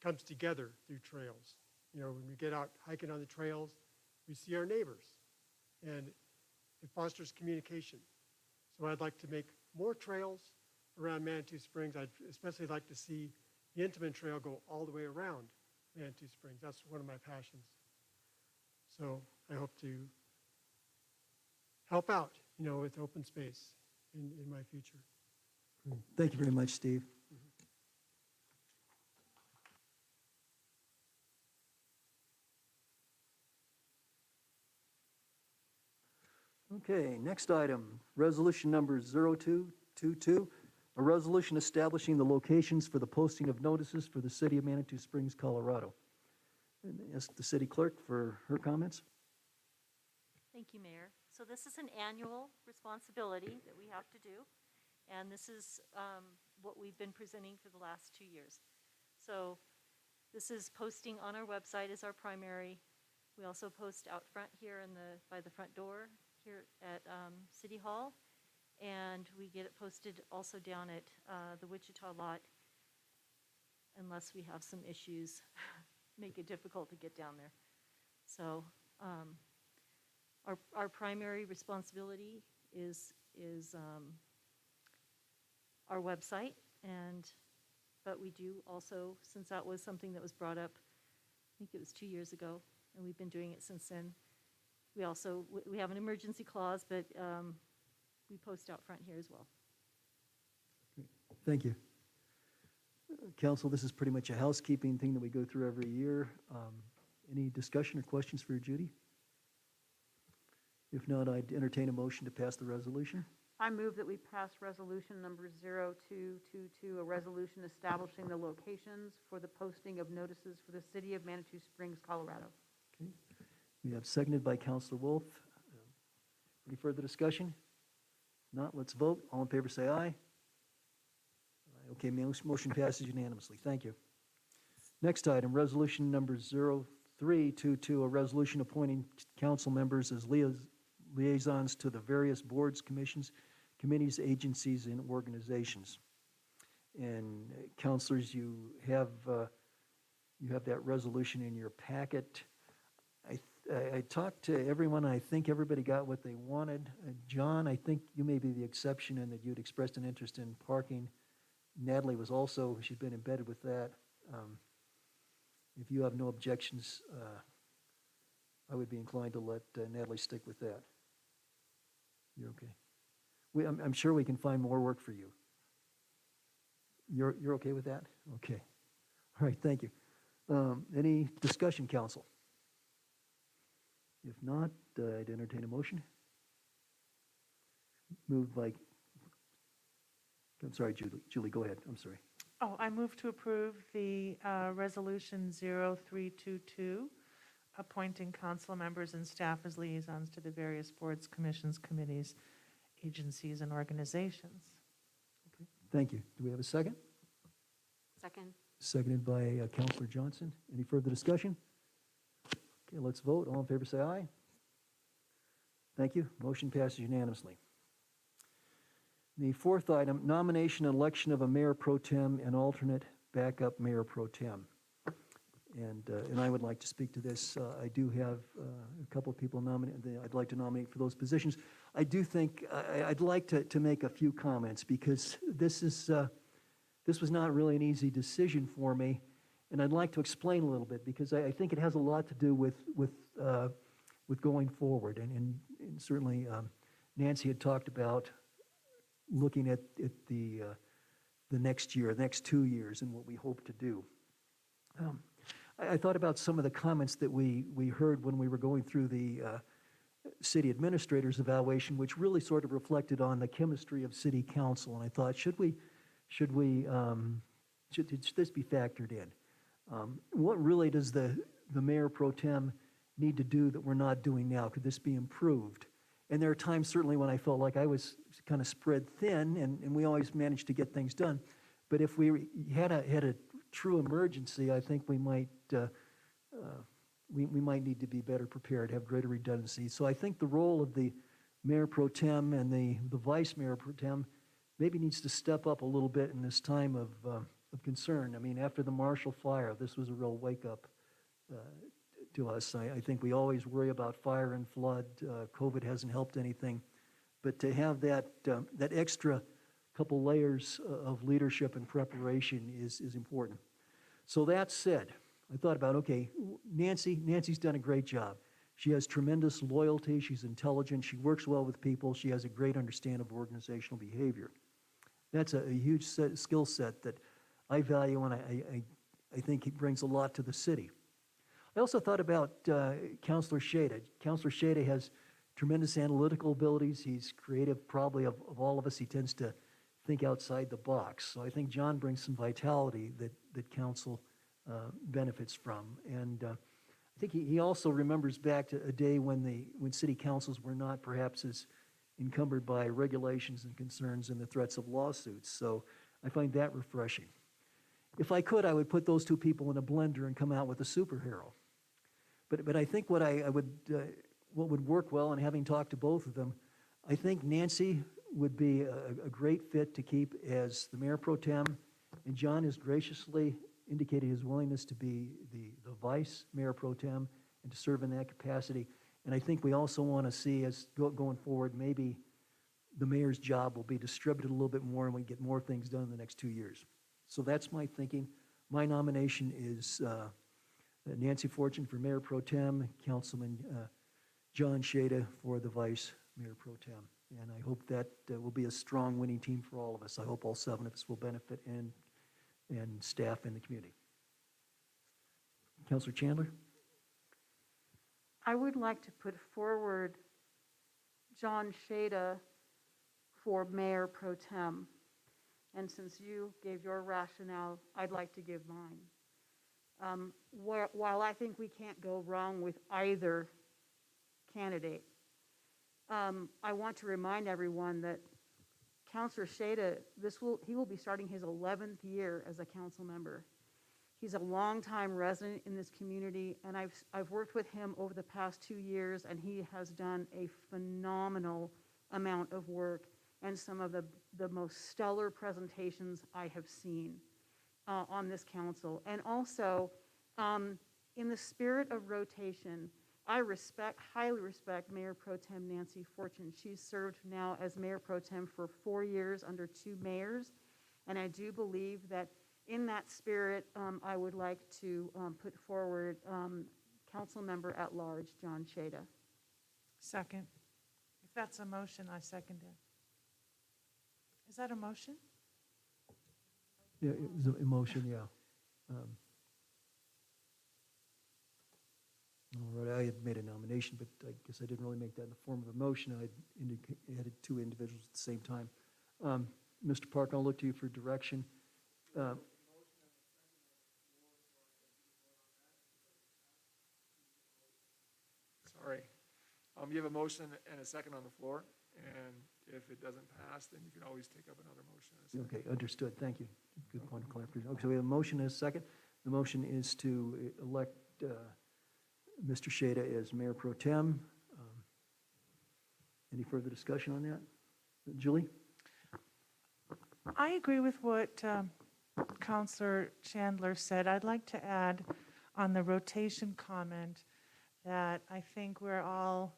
comes together through trails. You know, when we get out hiking on the trails, we see our neighbors, and it fosters communication. So I'd like to make more trails around Manitou Springs. I'd especially like to see the Intamin Trail go all the way around Manitou Springs. That's one of my passions. So I hope to help out, you know, with open space in my future. Thank you very much, Steve. Okay, next item, resolution number 0222, a resolution establishing the locations for the posting of notices for the city of Manitou Springs, Colorado. And ask the city clerk for her comments. Thank you, Mayor. So this is an annual responsibility that we have to do, and this is what we've been presenting for the last 2 years. So this is posting on our website as our primary. We also post out front here by the front door here at City Hall, and we get it posted also down at the Wichita lot, unless we have some issues make it difficult to get down there. So our primary responsibility is our website, but we do also, since that was something that was brought up, I think it was 2 years ago, and we've been doing it since then. We also, we have an emergency clause, but we post out front here as well. Thank you. Council, this is pretty much a housekeeping thing that we go through every year. Any discussion or questions for Judy? If not, I'd entertain a motion to pass the resolution. I move that we pass resolution number 0222, a resolution establishing the locations for the posting of notices for the city of Manitou Springs, Colorado. Okay. We have seconded by Councilor Wolf. Any further discussion? Not, let's vote. All in favor say aye. Aye. Okay, motion passes unanimously. Thank you. Next item, resolution number 0322, a resolution appointing council members as liaisons to the various boards, commissions, committees, agencies, and organizations. And councilors, you have that resolution in your packet. I talked to everyone. I think everybody got what they wanted. John, I think you may be the exception in that you'd expressed an interest in parking. Natalie was also, she's been embedded with that. If you have no objections, I would be inclined to let Natalie stick with that. You're okay? I'm sure we can find more work for you. You're okay with that? Okay. All right, thank you. Any discussion, council? If not, I'd entertain a motion. Moved by, I'm sorry, Julie, go ahead. I'm sorry. Oh, I move to approve the resolution 0322, appointing council members and staff as liaisons to the various boards, commissions, committees, agencies, and organizations. Okay, thank you. Do we have a second? Second. Seconded by Councilor Johnson. Any further discussion? Okay, let's vote. All in favor say aye. Thank you. Motion passes unanimously. The fourth item, nomination and election of a mayor pro tem and alternate backup mayor pro tem. And I would like to speak to this. I do have a couple of people nominated. I'd like to nominate for those positions. I do think I'd like to make a few comments, because this was not really an easy decision for me, and I'd like to explain a little bit, because I think it has a lot to do with with going forward. And certainly Nancy had talked about looking at the next year, the next 2 years, and what we hope to do. I thought about some of the comments that we heard when we were going through the city administrator's evaluation, which really sort of reflected on the chemistry of city council. And I thought, should this be factored in? What really does the mayor pro tem need to do that we're not doing now? Could this be improved? And there are times certainly when I felt like I was kind of spread thin, and we always managed to get things done. But if we had a true emergency, I think we might need to be better prepared, have greater redundancy. So I think the role of the mayor pro tem and the vice mayor pro tem maybe needs to step up a little bit in this time of concern. I mean, after the Marshall fire, this was a real wake-up to us. I think we always worry about fire and flood. COVID hasn't helped anything. But to have that extra couple layers of leadership and preparation is important. So that said, I thought about, okay, Nancy's done a great job. She has tremendous loyalty. She's intelligent. She works well with people. She has a great understanding of organizational behavior. That's a huge skill set that I value, and I think it brings a lot to the city. I also thought about Councilor Shaida. Councilor Shaida has tremendous analytical abilities. He's creative, probably of all of us. He tends to think outside the box. So I think John brings some vitality that council benefits from. And I think he also remembers back to a day when city councils were not perhaps as encumbered by regulations and concerns and the threats of lawsuits. So I find that refreshing. If I could, I would put those two people in a blender and come out with a superhero. But I think what would work well, and having talked to both of them, I think Nancy would be a great fit to keep as the mayor pro tem, and John has graciously indicated his willingness to be the vice mayor pro tem and to serve in that capacity. And I think we also want to see, as going forward, maybe the mayor's job will be distributed a little bit more and we get more things done in the next 2 years. So that's my thinking. My nomination is Nancy Fortune for mayor pro tem, Councilman John Shaida for the vice mayor pro tem. And I hope that will be a strong winning team for all of us. I hope all 7 of us will benefit, and staff in the community. Councilor Chandler? I would like to put forward John Shaida for mayor pro tem. And since you gave your rationale, I'd like to give mine. While I think we can't go wrong with either candidate, I want to remind everyone that Councilor Shaida, he will be starting his 11th year as a council member. He's a longtime resident in this community, and I've worked with him over the past 2 years, and he has done a phenomenal amount of work and some of the most stellar presentations I have seen on this council. And also, in the spirit of rotation, I highly respect Mayor Pro Tem Nancy Fortune. She's served now as Mayor Pro Tem for 4 years under 2 mayors, and I do believe that in that spirit, I would like to put forward Council Member at Large, John Shaida. Second. If that's a motion, I second it. Is that a motion? Yeah, it was an emotion, yeah. All right, I had made a nomination, but I guess I didn't really make that in the form of a motion. I had 2 individuals at the same time. Mr. Park, I'll look to you for direction. Sorry. You have a motion and a second on the floor, and if it doesn't pass, then you can always take up another motion. Okay, understood. Thank you. Good point of clarification. Okay, so we have a motion and a second. The motion is to elect Mr. Shaida as Mayor Pro Tem. Any further discussion on that? Julie? I agree with what Councilor Chandler said. I'd like to add on the rotation comment that I think we're all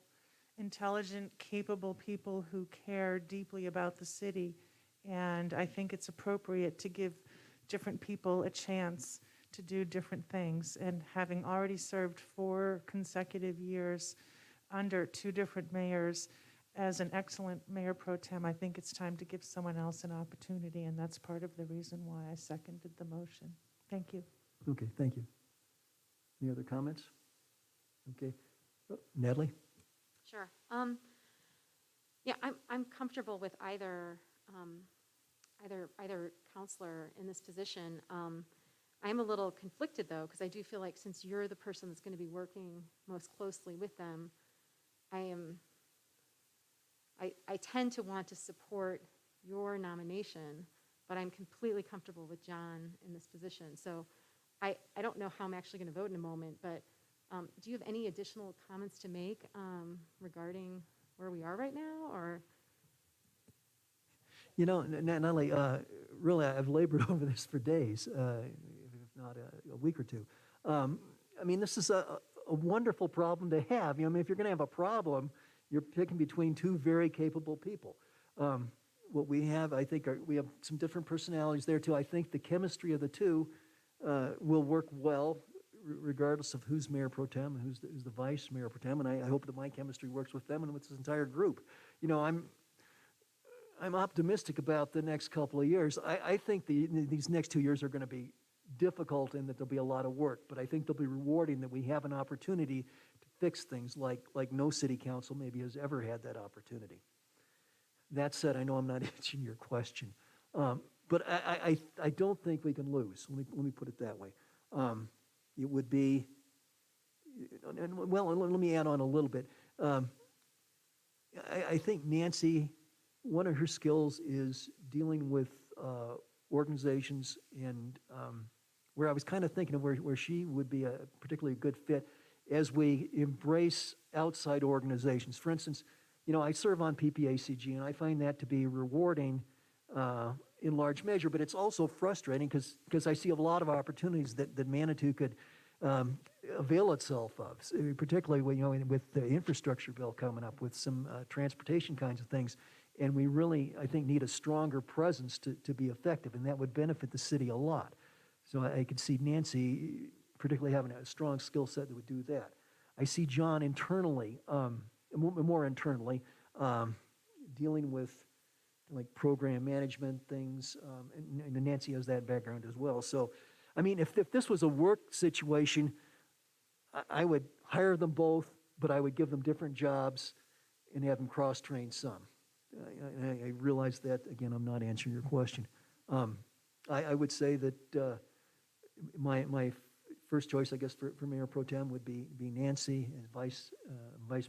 intelligent, capable people who care deeply about the city. And I think it's appropriate to give different people a chance to do different things. And having already served 4 consecutive years under two different mayors. As an excellent mayor pro tem, I think it's time to give someone else an opportunity, and that's part of the reason why I seconded the motion. Thank you. Okay, thank you. Any other comments? Okay. Natalie? Sure. Yeah, I'm comfortable with either counselor in this position. I'm a little conflicted though, because I do feel like since you're the person that's going to be working most closely with them, I tend to want to support your nomination, but I'm completely comfortable with John in this position. So I don't know how I'm actually going to vote in a moment, but do you have any additional comments to make regarding where we are right now, or? You know, Natalie, really, I've labored over this for days, if not a week or two. I mean, this is a wonderful problem to have. You know, I mean, if you're going to have a problem, you're picking between two very capable people. What we have, I think, we have some different personalities there, too. I think the chemistry of the two will work well, regardless of who's mayor pro tem and who's the vice mayor pro tem. And I hope that my chemistry works with them and with this entire group. You know, I'm optimistic about the next couple of years. I think these next 2 years are going to be difficult in that there'll be a lot of work, but I think they'll be rewarding that we have an opportunity to fix things like no city council maybe has ever had that opportunity. That said, I know I'm not answering your question, but I don't think we can lose. Let me put it that way. It would be, well, let me add on a little bit. I think Nancy, one of her skills is dealing with organizations, and where I was kind of thinking of where she would be a particularly good fit as we embrace outside organizations. For instance, you know, I serve on PPACG, and I find that to be rewarding in large measure, but it's also frustrating because I see a lot of opportunities that Manitou could avail itself of, particularly you know, with the infrastructure bill coming up, with some transportation kinds of things. And we really, I think, need a stronger presence to be effective, and that would benefit the city a lot. So I could see Nancy particularly having a strong skill set that would do that. I see John internally, more internally, dealing with like program management things, and Nancy has that background as well. So, I mean, if this was a work situation, I would hire them both, but I would give them different jobs and have them cross-train some. I realize that, again, I'm not answering your question. I would say that my first choice, I guess, for Mayor Pro Tem would be Nancy, and Vice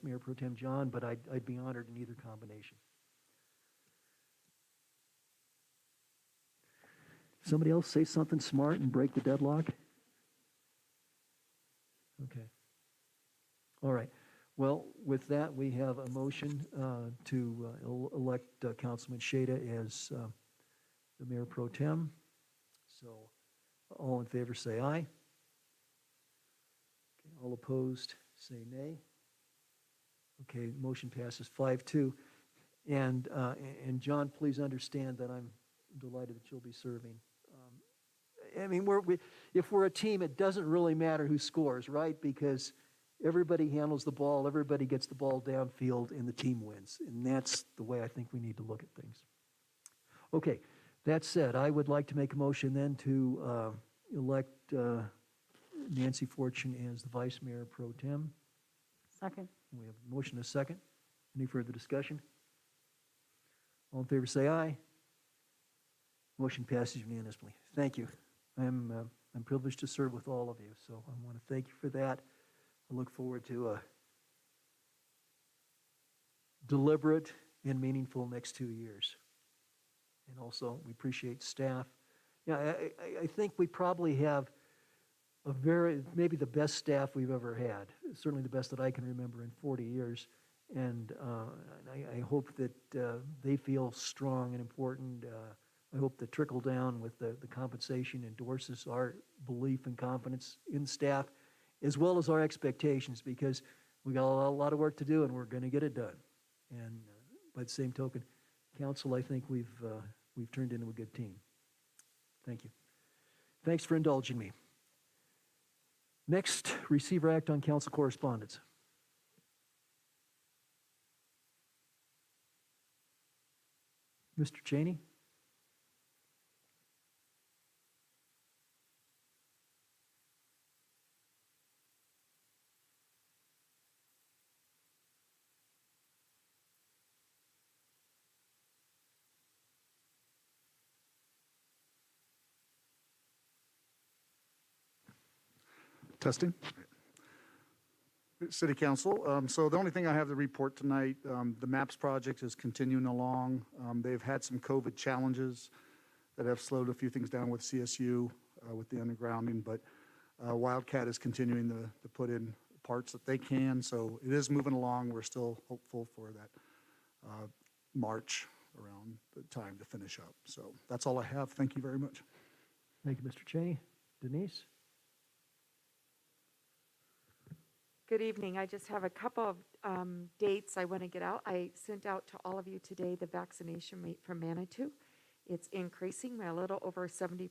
Mayor Pro Tem John, but I'd be honored in either combination. Somebody else say something smart and break the deadlock? Okay. All right. Well, with that, we have a motion to elect Councilman Shaida as the Mayor Pro Tem. So all in favor say aye. Okay, all opposed say nay. Okay, motion passes 5-2. And John, please understand that I'm delighted that you'll be serving. I mean, if we're a team, it doesn't really matter who scores, right? Because everybody handles the ball, everybody gets the ball downfield, and the team wins. And that's the way I think we need to look at things. Okay, that said, I would like to make a motion then to elect Nancy Fortune as the Vice Mayor Pro Tem. Second. We have a motion and a second. Any further discussion? All in favor say aye. Motion passes unanimously. Thank you. I'm privileged to serve with all of you, so I want to thank you for that. I look forward to a deliberate and meaningful next 2 years. And also, we appreciate staff. Yeah, I think we probably have maybe the best staff we've ever had, certainly the best that I can remember in 40 years. And I hope that they feel strong and important. I hope the trickle down with the compensation endorses our belief and confidence in staff, as well as our expectations, because we got a lot of work to do and we're going to get it done. And by the same token, council, I think we've turned into a good team. Thank you. Thanks for indulging me. Next, receive or act on council correspondence. Mr. Cheney? Testing. City Council, so the only thing I have to report tonight, the MAPS project is continuing along. They've had some COVID challenges that have slowed a few things down with CSU, with the undergrounding, but Wildcat is continuing to put in parts that they can, so it is moving along. We're still hopeful for that March around the time to finish up. So that's all I have. Thank you very much. Thank you, Mr. Cheney. Denise? Good evening. I just have a couple of dates I want to get out. I sent out to all of you today the vaccination rate for Manitou. It's increasing by a little over 70%,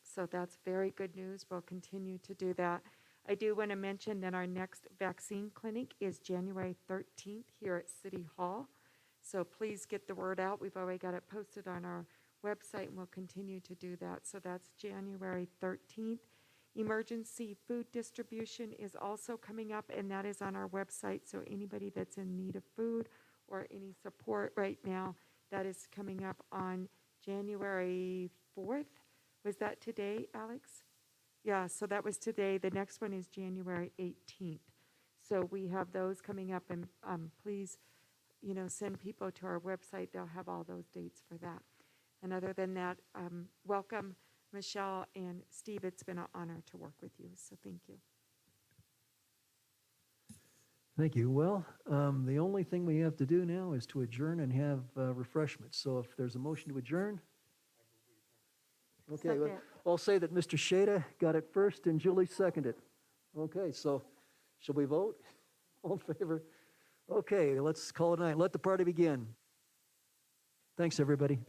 so that's very good news. We'll continue to do that. I do want to mention that our next vaccine clinic is January 13th here at City Hall. So please get the word out. We've already got it posted on our website, and we'll continue to do that. So that's January 13th. Emergency food distribution is also coming up, and that is on our website. So anybody that's in need of food or any support right now, that is coming up on January 4th. Was that today, Alex? Yeah, so that was today. The next one is January 18th. So we have those coming up, and please, send people to our website. They'll have all those dates for that. And other than that, welcome, Michelle and Steve. It's been an honor to work with you, so thank you. Thank you. Well, the only thing we have to do now is to adjourn and have refreshments. So if there's a motion to adjourn? Okay, well, I'll say that Mr. Shaida got it first and Julie seconded. Okay, so shall we vote? All in favor? Okay, let's call it a night. Let the party begin. Thanks, everybody.